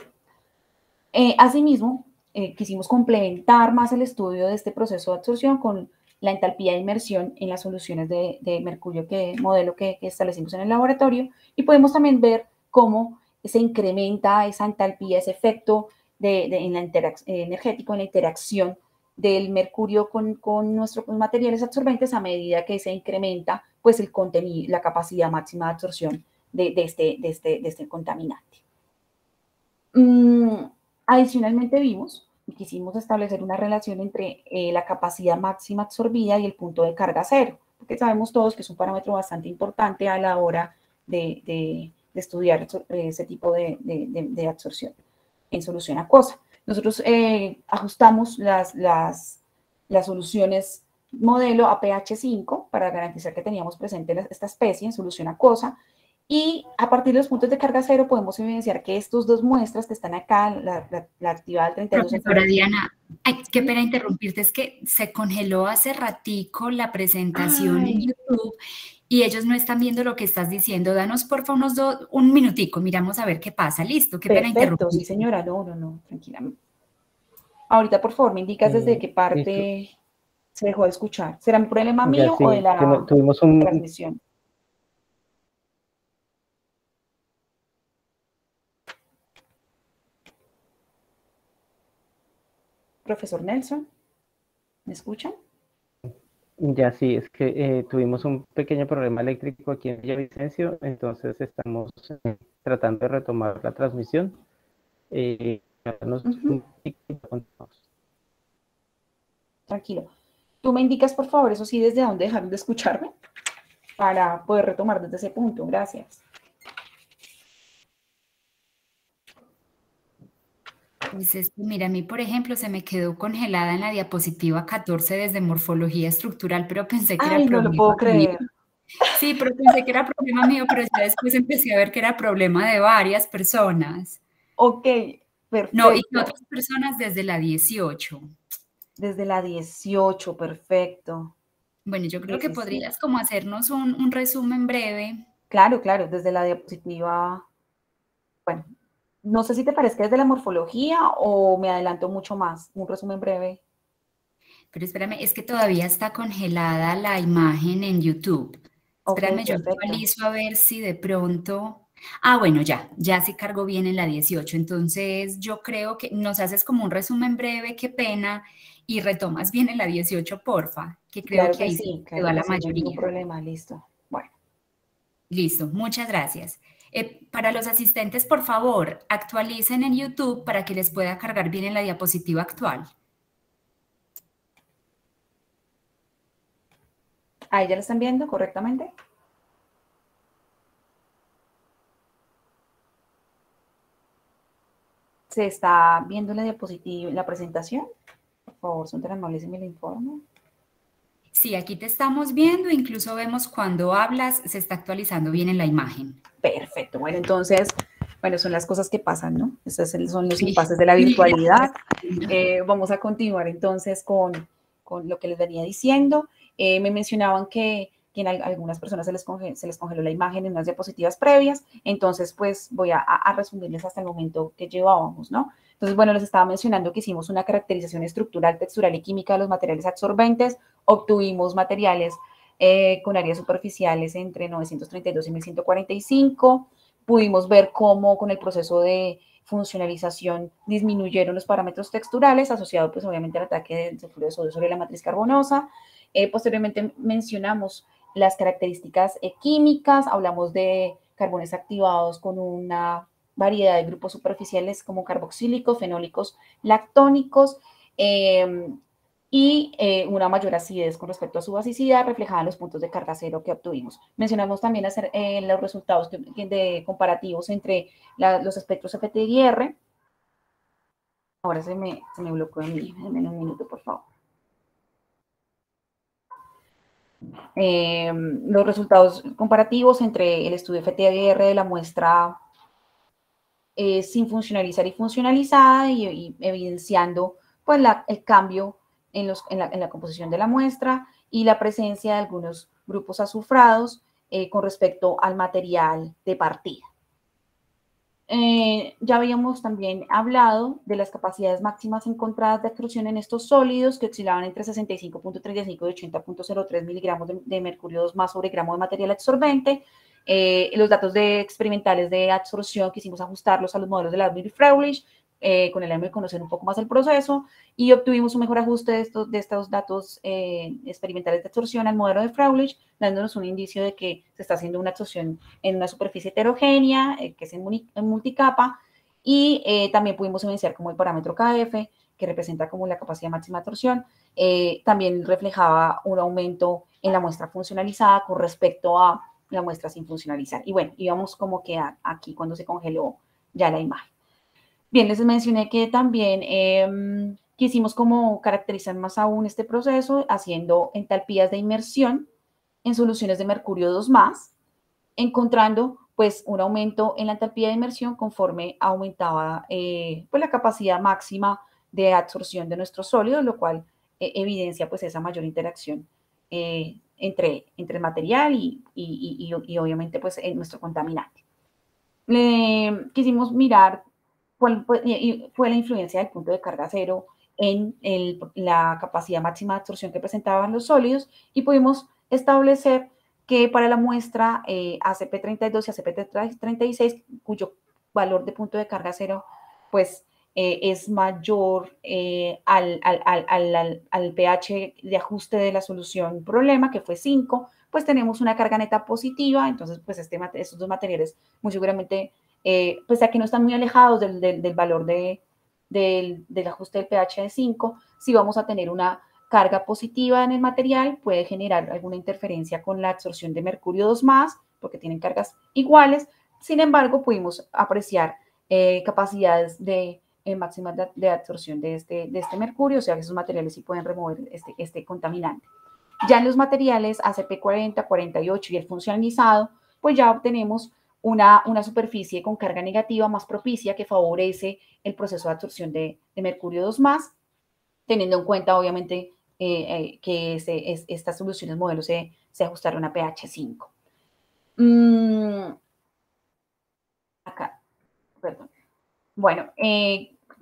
asimismo, quisimos complementar más el estudio de este proceso de absorción con la entalpía de inmersión en las soluciones de mercurio modelo que establecimos en el laboratorio, y podemos también ver cómo se incrementa esa entalpía, ese efecto energético en la interacción del mercurio con nuestros materiales absorbentes a medida que se incrementa pues el contenido, la capacidad máxima de absorción de este contaminante. Adicionalmente vimos y quisimos establecer una relación entre la capacidad máxima absorbida y el punto de carga cero, porque sabemos todos que es un parámetro bastante importante a la hora de estudiar ese tipo de absorción en solución acuosa. Nosotros ajustamos las soluciones modelo a pH 5 para garantizar que teníamos presente esta especie en solución acuosa, y a partir de los puntos de carga cero podemos evidenciar que estos dos muestras que están acá, la activada al 32... Profesora Diana, ay, qué pena interrumpirte, es que se congeló hace ratico la presentación en YouTube y ellos no están viendo lo que estás diciendo. Danos por favor un minutico, miramos a ver qué pasa. Listo, qué pena interrumpirte. Perfecto, sí señora, no, tranquilamente. Ahorita por favor me indicas desde qué parte se dejó de escuchar. ¿Será un problema mío o de la transmisión? Profesor Nelson, ¿me escuchan? Ya sí, es que tuvimos un pequeño problema eléctrico aquí en Villavicencio, entonces estamos tratando de retomar la transmisión. Tranquilo. Tú me indicas, por favor, eso sí, desde dónde dejaron de escucharme para poder retomar desde ese punto. Gracias. Pues mira, a mí, por ejemplo, se me quedó congelada en la diapositiva 14 desde morfología estructural, pero pensé que era problema no lo puedo creer. mío. Sí, pero pensé que era problema mío, pero ya después empecé a ver que era problema de varias personas. Ok, Perfecto. No, y otras personas desde la 18. Desde la 18, perfecto. Bueno, yo creo que 17. podrías como hacernos un resumen breve. Claro, claro, desde la diapositiva, bueno, no sé si te parece desde la morfología o me adelanto mucho más, un resumen breve. Pero espérame, es que todavía está congelada la imagen en YouTube. Ok, Espérame, yo perfecto. actualizo a ver si de pronto... Ah, bueno, ya se cargó bien en la 18. Entonces yo creo que nos haces como un resumen breve, qué pena, y retomas bien en la 18, porfa, que creo que ahí se Claro va que la sí, no hay ningún mayoría. problema, listo. Bueno. Listo, muchas gracias. Para los asistentes, por favor, actualicen en YouTube para que les pueda cargar bien en la diapositiva actual. ¿Ahí ya lo están viendo correctamente? ¿Se está viendo la diapositiva, la presentación? Por favor, son tan amables y me lo informan. Sí, aquí te estamos viendo, incluso vemos cuando hablas, se está actualizando bien en la imagen. Perfecto, bueno, entonces, bueno, son las cosas que pasan, ¿no? Estos son los Sí. impases de la virtualidad. Vamos a continuar entonces con lo que les venía diciendo. Me mencionaban que en algunas personas se les congeló la imagen en unas diapositivas previas, entonces pues voy a resumirles hasta el momento que llevábamos, ¿no? Entonces, bueno, les estaba mencionando que hicimos una caracterización estructural, textural y química de los materiales absorbentes, obtuvimos materiales con áreas superficiales entre 932 y 1145. Pudimos ver cómo con el proceso de funcionalización disminuyeron los parámetros texturales asociados pues obviamente al ataque del sulfuro de sodio sobre la matriz carbonosa. Posteriormente mencionamos las características químicas, hablamos de carbones activados con una variedad de grupos superficiales como carboxílicos, fenólicos, lactónicos, y una mayor acidez con respecto a su basicidad reflejada en los puntos de carga cero que obtuvimos. Mencionamos también hacer, los resultados de comparativos entre los espectros FT-IR. Ahora se me bloqueó en mí, denme un minuto, por favor. Los resultados comparativos entre el estudio FT-IR de la muestra sin funcionalizar y funcionalizada y evidenciando pues, el cambio en la composición de la muestra y la presencia de algunos grupos azufrados con respecto al material de partida. Ya habíamos también hablado de las capacidades máximas encontradas de extrusión en estos sólidos que oscilaban entre 65.35 y 80.03 miligramos de mercurio 2 más sobre gramo de material absorbente. Los datos experimentales de absorción quisimos ajustarlos a los modelos de Ladner-Fröhlich con el ánimo de conocer un poco más el proceso y obtuvimos un mejor ajuste de estos datos experimentales de absorción al modelo de Fröhlich, dándonos un indicio de que se está haciendo una absorción en una superficie heterogénea, que es en multicapa, y también pudimos evidenciar como el parámetro KF, que representa como la capacidad máxima de absorción, también reflejaba un aumento en la muestra funcionalizada con respecto a la muestra sin funcionalizar. Y bueno, íbamos como que aquí cuando se congeló ya la imagen. Bien, les mencioné que también quisimos como caracterizar más aún este proceso haciendo entalpías de inmersión en soluciones de mercurio 2+, encontrando pues un aumento en la entalpía de inmersión conforme aumentaba pues la capacidad máxima de absorción de nuestros sólidos, lo cual evidencia pues esa mayor interacción entre el material y obviamente pues nuestro contaminante. Quisimos mirar cuál fue la influencia del punto de carga cero en la capacidad máxima de absorción que presentaban los sólidos y pudimos establecer que para la muestra ACP32 y ACP36, cuyo valor de punto de carga cero pues es mayor al pH de ajuste de la solución problema, que fue 5, pues tenemos una carga neta positiva, entonces pues estos dos materiales muy seguramente, pues aquí no están muy alejados del valor del ajuste del pH de 5, si vamos a tener una carga positiva en el material, puede generar alguna interferencia con la absorción de mercurio 2+, porque tienen cargas iguales. Sin embargo, pudimos apreciar capacidades máximas de absorción de este mercurio, o sea que esos materiales sí pueden remover este contaminante. Ya en los materiales ACP40, 48 y el funcionalizado, pues ya obtenemos una superficie con carga negativa más propicia que favorece el proceso de absorción de mercurio 2+, teniendo en cuenta, obviamente, que estas soluciones modelos se ajustaron a pH 5. Acá, perdón. Bueno,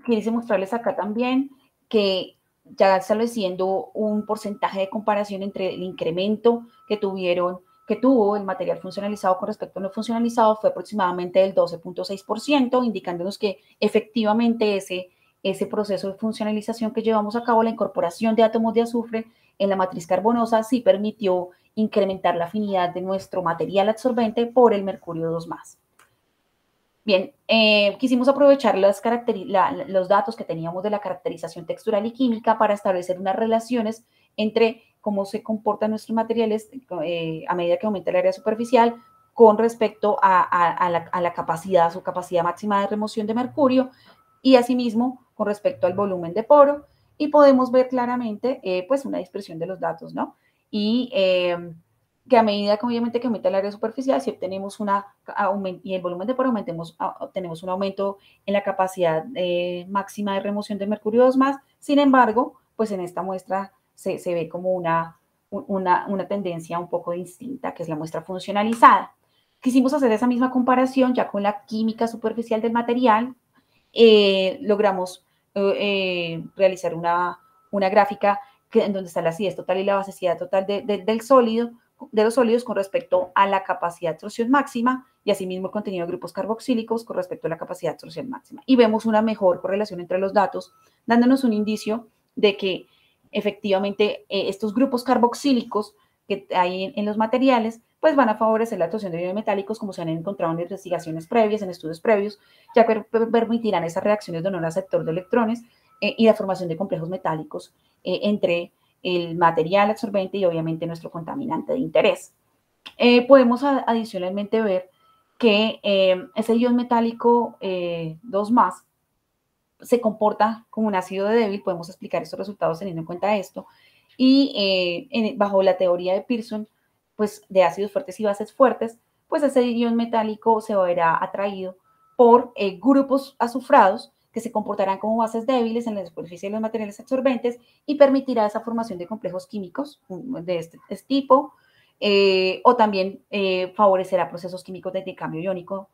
quise mostrarles acá también que ya estableciendo un porcentaje de comparación entre el incremento que tuvo el material funcionalizado con respecto a no funcionalizado fue aproximadamente del 12.6%, indicándonos que efectivamente ese proceso de funcionalización que llevamos a cabo, la incorporación de átomos de azufre en la matriz carbonosa, sí permitió incrementar la afinidad de nuestro material absorbente por el mercurio 2+. Bien, quisimos aprovechar los datos que teníamos de la caracterización textural y química para establecer unas relaciones entre cómo se comportan nuestros materiales a medida que aumenta el área superficial con respecto a la capacidad, su capacidad máxima de remoción de mercurio y asimismo con respecto al volumen de poro, y podemos ver claramente pues una dispersión de los datos, ¿no? Y que a medida que obviamente que aumenta el área superficial, si obtenemos y el volumen de poro obtenemos un aumento en la capacidad máxima de remoción de mercurio 2+. Sin embargo, pues en esta muestra se ve como una tendencia un poco distinta, que es la muestra funcionalizada. Quisimos hacer esa misma comparación ya con la química superficial del material. Logramos realizar una gráfica en donde está la acidez total y la basecidad total de los sólidos con respecto a la capacidad de absorción máxima, y asimismo el contenido de grupos carboxílicos con respecto a la capacidad de absorción máxima. Y vemos una mejor correlación entre los datos, dándonos un indicio de que efectivamente estos grupos carboxílicos que hay en los materiales pues van a favorecer la absorción de biometálicos, como se han encontrado en investigaciones previas, en estudios previos, ya que permitirán esas reacciones de honor aceptor de electrones y la formación de complejos metálicos entre el material absorbente y obviamente nuestro contaminante de interés. Podemos adicionalmente ver que ese ion metálico 2+ se comporta como un ácido débil. Podemos explicar estos resultados teniendo en cuenta esto, y bajo la teoría de Pearson, pues de ácidos fuertes y bases fuertes, pues ese ion metálico se verá atraído por grupos azufrados que se comportarán como bases débiles en la superficie de los materiales absorbentes y permitirá esa formación de complejos químicos de este tipo, o también favorecerá procesos químicos de intercambio iónico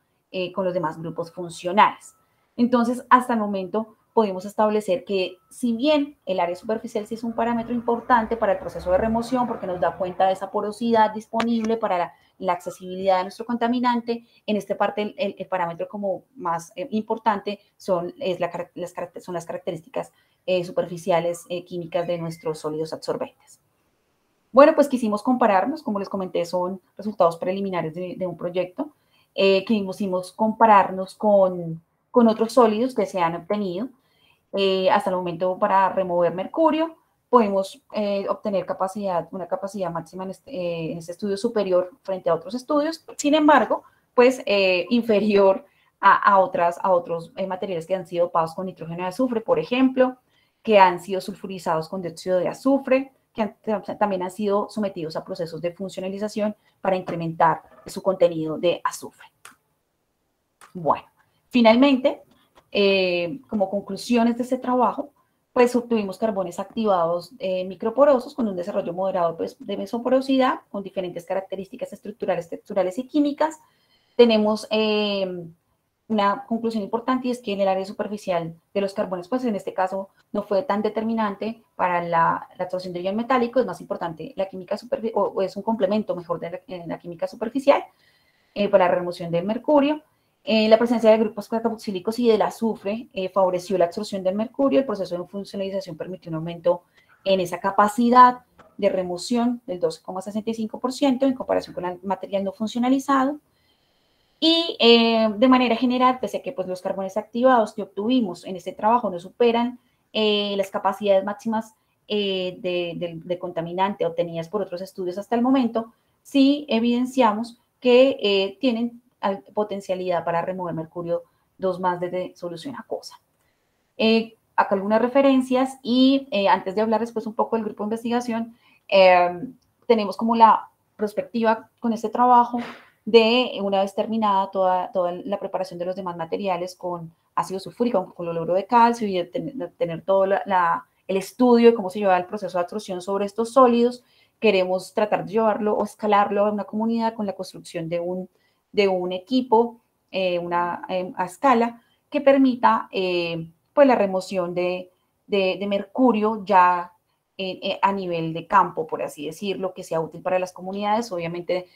con los demás grupos funcionales. Entonces, hasta el momento podemos establecer que si bien el área superficial sí es un parámetro importante para el proceso de remoción porque nos da cuenta de esa porosidad disponible para la accesibilidad de nuestro contaminante, en esta parte el parámetro como más importante son las características superficiales químicas de nuestros sólidos absorbentes. Bueno, pues quisimos compararnos, como les comenté, son resultados preliminares de un proyecto. Quisimos compararnos con otros sólidos que se han obtenido. Hasta el momento, para remover mercurio, podemos obtener una capacidad máxima en este estudio superior frente a otros estudios. Sin embargo, pues inferior a otros materiales que han sido dopados con nitrógeno de azufre, por ejemplo, que han sido sulfurizados con dióxido de azufre, que también han sido sometidos a procesos de funcionalización para incrementar su contenido de azufre. Bueno, finalmente, como conclusiones de este trabajo, pues obtuvimos carbones activados microporosos con un desarrollo moderado pues, de mesoporosidad, con diferentes características estructurales, texturales y químicas. Tenemos una conclusión importante, y es que en el área superficial de los carbones, pues en este caso no fue tan determinante para la absorción de ion metálico. Es más importante la química superficial, o es un complemento mejor de la química superficial para la remoción del mercurio. La presencia de grupos carboxílicos y del azufre favoreció la absorción del mercurio. El proceso de funcionalización permitió un aumento en esa capacidad de remoción del 12,65% en comparación con el material no funcionalizado. Y de manera general, pese a que pues, los carbones activados que obtuvimos en este trabajo no superan las capacidades máximas de contaminante obtenidas por otros estudios hasta el momento, sí evidenciamos que tienen potencialidad para remover mercurio 2+ desde solución acuosa. Acá algunas referencias, y antes de hablar después un poco del grupo de investigación, tenemos como la perspectiva con este trabajo de, una vez terminada toda la preparación de los demás materiales con ácido sulfúrico, con cloruro de calcio y de tener todo el estudio de cómo se lleva el proceso de absorción sobre estos sólidos, queremos tratar de llevarlo o escalarlo a una comunidad con la construcción de un equipo a escala que permita pues la remoción de mercurio ya a nivel de campo, por así decirlo, que sea útil para las comunidades. Obviamente,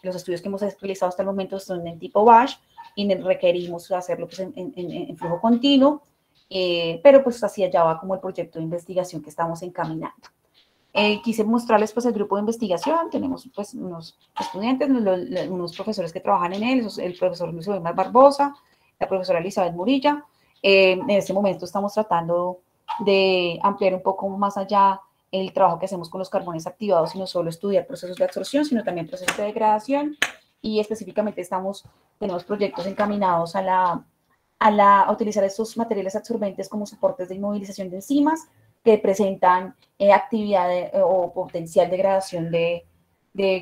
los estudios que hemos realizado hasta el momento son en tipo batch y requerimos hacerlo pues, en flujo continuo, pero pues así allá va como el proyecto de investigación que estamos encaminando. Quise mostrarles pues el grupo de investigación. Tenemos pues unos estudiantes, unos profesores que trabajan en él, el profesor Luis Omar Barbosa, la profesora Elizabeth Murilla. En este momento estamos tratando de ampliar un poco más allá el trabajo que hacemos con los carbones activados y no solo estudiar procesos de absorción, sino también procesos de degradación, y específicamente tenemos proyectos encaminados a utilizar estos materiales absorbentes como soportes de inmovilización de enzimas que presentan actividad o potencial degradación de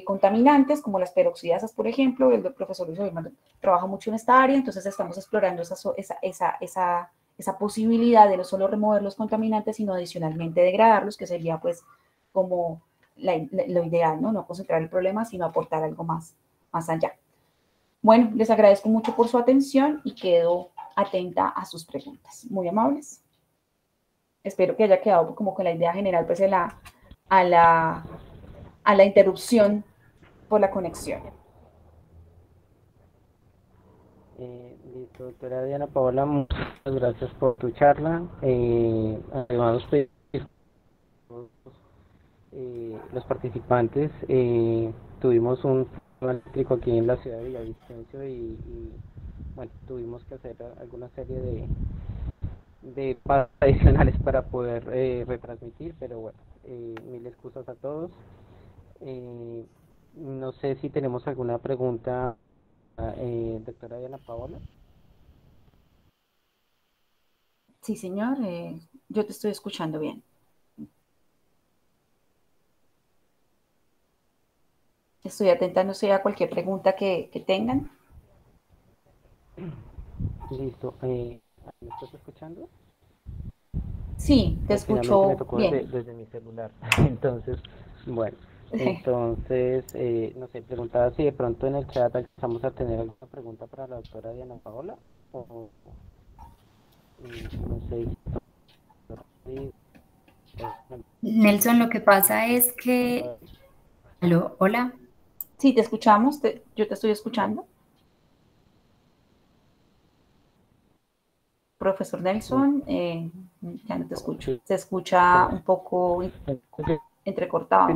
contaminantes, como las peroxidasas, por ejemplo. El profesor Luis Oberman trabaja mucho en esta área, entonces estamos explorando esa posibilidad de no solo remover los contaminantes, sino adicionalmente degradarlos, que sería pues como lo ideal, ¿no? No concentrar el problema, sino aportar algo más allá. Bueno, les agradezco mucho por su atención y quedo atenta a sus preguntas. Muy amables. Espero que haya quedado como con la idea general pues a la interrupción por la conexión. Listo, doctora Diana Paola, muchas gracias por tu charla. Además, los participantes tuvimos un eléctrico aquí en la ciudad de Villavicencio y bueno, tuvimos que hacer alguna serie de pasos adicionales para poder retransmitir, pero bueno, mil excusas a todos. No sé si tenemos alguna pregunta, doctora Diana Paola. Sí, señor, yo te estoy escuchando bien. Estoy atenta, no sé, a cualquier pregunta que tengan. Listo. ¿Me estás escuchando? Sí, te escucho me tocó bien. desde mi celular. Entonces, bueno, no sé, preguntaba si de pronto en el chat alcanzamos a tener alguna pregunta para la doctora Diana Paola, o no sé. Nelson, lo que pasa es que... ¿Aló? ¿Hola? Sí, te escuchamos, yo te estoy escuchando. Profesor Nelson, ya no te escucho. Se escucha un poco entrecortado.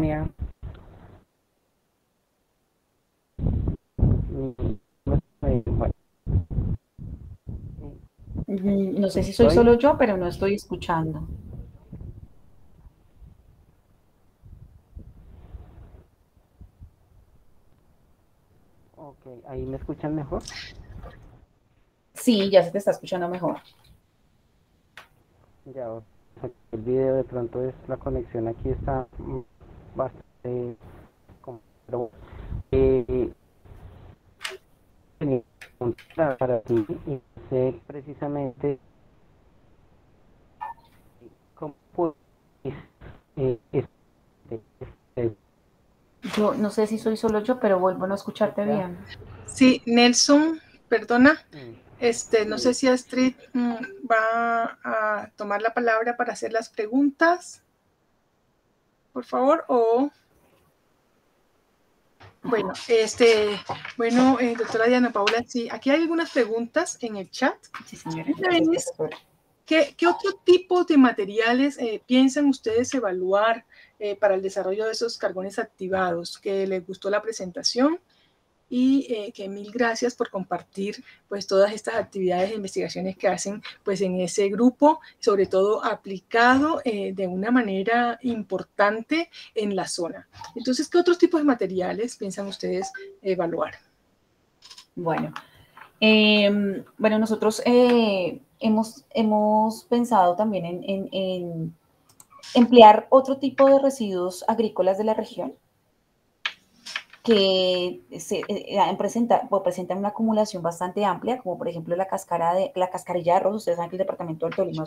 No sé si soy solo yo, pero no estoy escuchando. Ok, ¿ahí me escuchan mejor? Sí, ya se te está escuchando mejor. Ya, el video de pronto es la conexión aquí está bastante pero para ti y sé precisamente cómo yo no sé si soy solo yo, pero vuelvo a no escucharte bien. Sí, Nelson, perdona. No sé si Astrid va a tomar la palabra para hacer las preguntas, por favor, o... Bueno, doctora Diana Paola, sí, aquí hay algunas preguntas en el chat. Sí, señora. ¿Qué otro tipo de materiales piensan ustedes evaluar para el desarrollo de esos carbones activados? Que les gustó la presentación y que mil gracias por compartir pues todas estas actividades e investigaciones que hacen pues en ese grupo, sobre todo aplicado de una manera importante en la zona. Entonces, ¿qué otros tipos de materiales piensan ustedes evaluar? Bueno, nosotros hemos pensado también en emplear otro tipo de residuos agrícolas de la región. que presentan una acumulación bastante amplia, como por ejemplo la cascarilla de arroz. Ustedes saben que el departamento del Tolima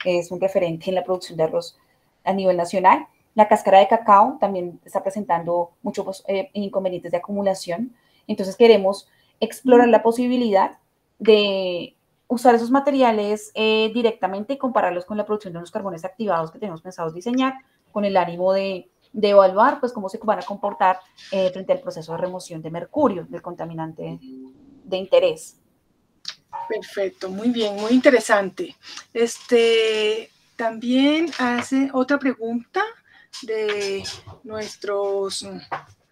es un referente en la producción de arroz a nivel nacional. La cáscara de cacao también está presentando muchos inconvenientes de acumulación. Entonces queremos explorar la posibilidad de usar esos materiales directamente y compararlos con la producción de los carbones activados que tenemos pensados diseñar, con el ánimo de evaluar pues cómo se van a comportar frente al proceso de remoción de mercurio, del contaminante de interés. Perfecto, muy bien, muy interesante. También hace otra pregunta de nuestros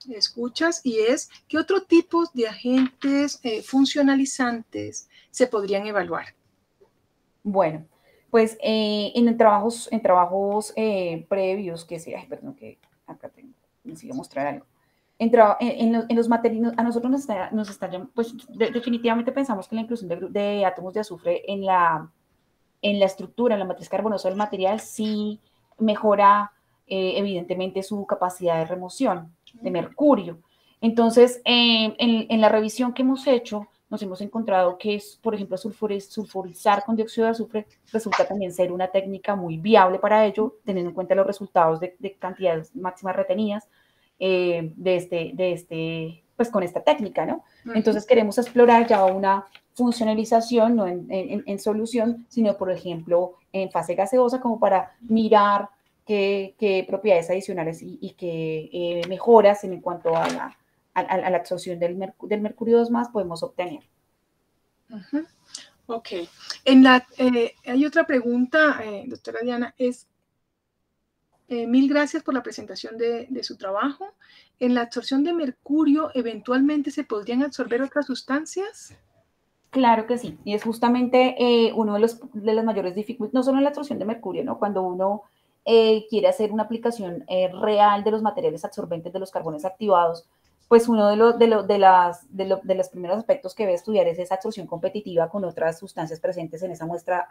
escuchas, y es, ¿qué otro tipo de agentes funcionalizantes se podrían evaluar? Bueno, pues en trabajos previos, que acá tengo, necesito mostrar algo. En los materiales, a nosotros nos está pues definitivamente pensamos que la inclusión de átomos de azufre en la estructura, en la matriz carbonosa del material, sí mejora evidentemente su capacidad de remoción de mercurio. Entonces, en la revisión que hemos hecho, nos hemos encontrado que, por ejemplo, sulfurizar con dióxido de azufre resulta también ser una técnica muy viable para ello, teniendo en cuenta los resultados de cantidades máximas retenidas pues con esta técnica, ¿no? Entonces queremos explorar ya una funcionalización, no en solución, sino, por ejemplo, en fase gaseosa, como para mirar qué propiedades adicionales y qué mejoras en cuanto a la absorción del mercurio 2+ podemos obtener. Ok. Hay otra pregunta, doctora Diana, mil gracias por la presentación de su trabajo. ¿En la absorción de mercurio eventualmente se podrían absorber otras sustancias? Claro que sí, y es justamente uno de las mayores dificultades, no solo en la absorción de mercurio, ¿no? Cuando uno quiere hacer una aplicación real de los materiales absorbentes de los carbones activados, pues uno de los primeros aspectos que debe estudiar es esa absorción competitiva con otras sustancias presentes en esa muestra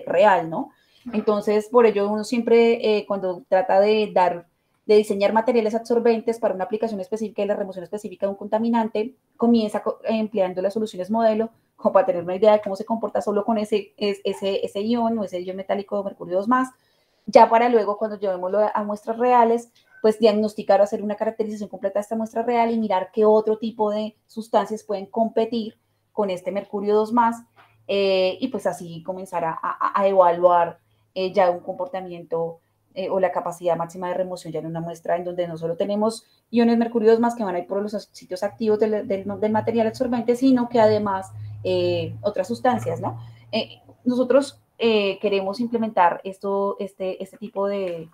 real, ¿no? Entonces, por ello uno siempre, cuando trata de diseñar materiales absorbentes para una aplicación específica y la remoción específica de un contaminante, comienza empleando las soluciones modelo, como para tener una idea de cómo se comporta solo con ese ion o ese ion metálico de mercurio 2+, ya para luego, cuando llevémoslo a muestras reales, pues diagnosticar o hacer una caracterización completa de esta muestra real y mirar qué otro tipo de sustancias pueden competir con este mercurio 2+, y pues así comenzar a evaluar ya un comportamiento o la capacidad máxima de remoción ya en una muestra en donde no solo tenemos iones mercurio 2+ que van a ir por los sitios activos del material absorbente, sino que además otras sustancias, ¿no? Nosotros queremos implementar este tipo de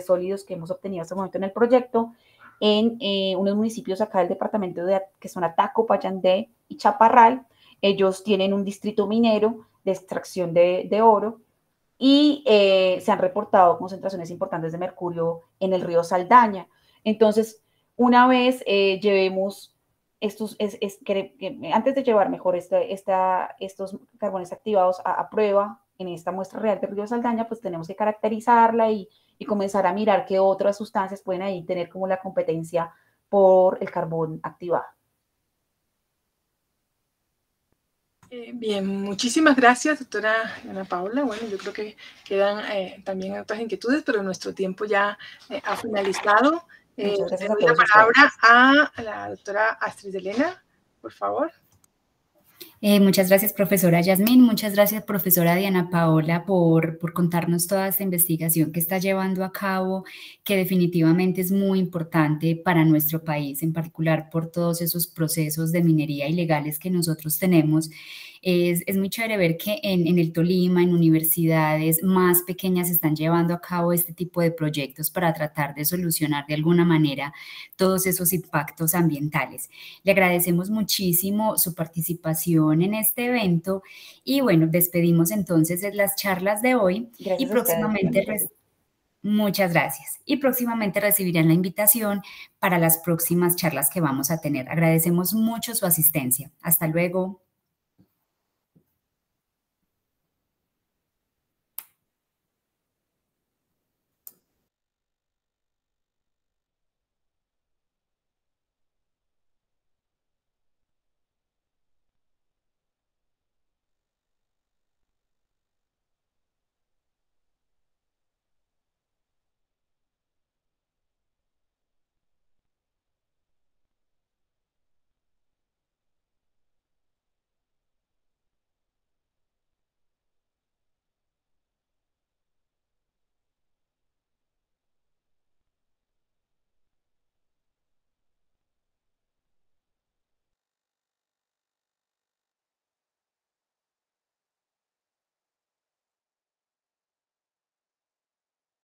sólidos que hemos obtenido hasta el momento en el proyecto en unos municipios acá del departamento que son Ataco, Payandé y Chaparral. Ellos tienen un distrito minero de extracción de oro y se han reportado concentraciones importantes de mercurio en el río Saldaña. Entonces, una vez llevemos antes de llevar mejor estos carbones activados a prueba en esta muestra real del río Saldaña, pues tenemos que caracterizarla y comenzar a mirar qué otras sustancias pueden ahí tener como la competencia por el carbón activado. Bien, muchísimas gracias, doctora Ana Paula. Bueno, yo creo que quedan también otras inquietudes, pero nuestro tiempo ya ha finalizado. Muchas gracias a todos. La palabra a la doctora Astrid Elena, por favor. Muchas gracias, profesora Yasmín. Muchas gracias, profesora Diana Paola, por contarnos toda esta investigación que está llevando a cabo, que definitivamente es muy importante para nuestro país, en particular por todos esos procesos de minería ilegales que nosotros tenemos. Es muy chévere ver que en el Tolima, en universidades más pequeñas, se están llevando a cabo este tipo de proyectos para tratar de solucionar de alguna manera todos esos impactos ambientales. Le agradecemos muchísimo su participación en este evento y bueno, despedimos entonces las charlas de hoy. Gracias y próximamente muchas gracias. Y próximamente recibirán la invitación para las próximas charlas que vamos a tener. Agradecemos mucho su asistencia. Hasta luego.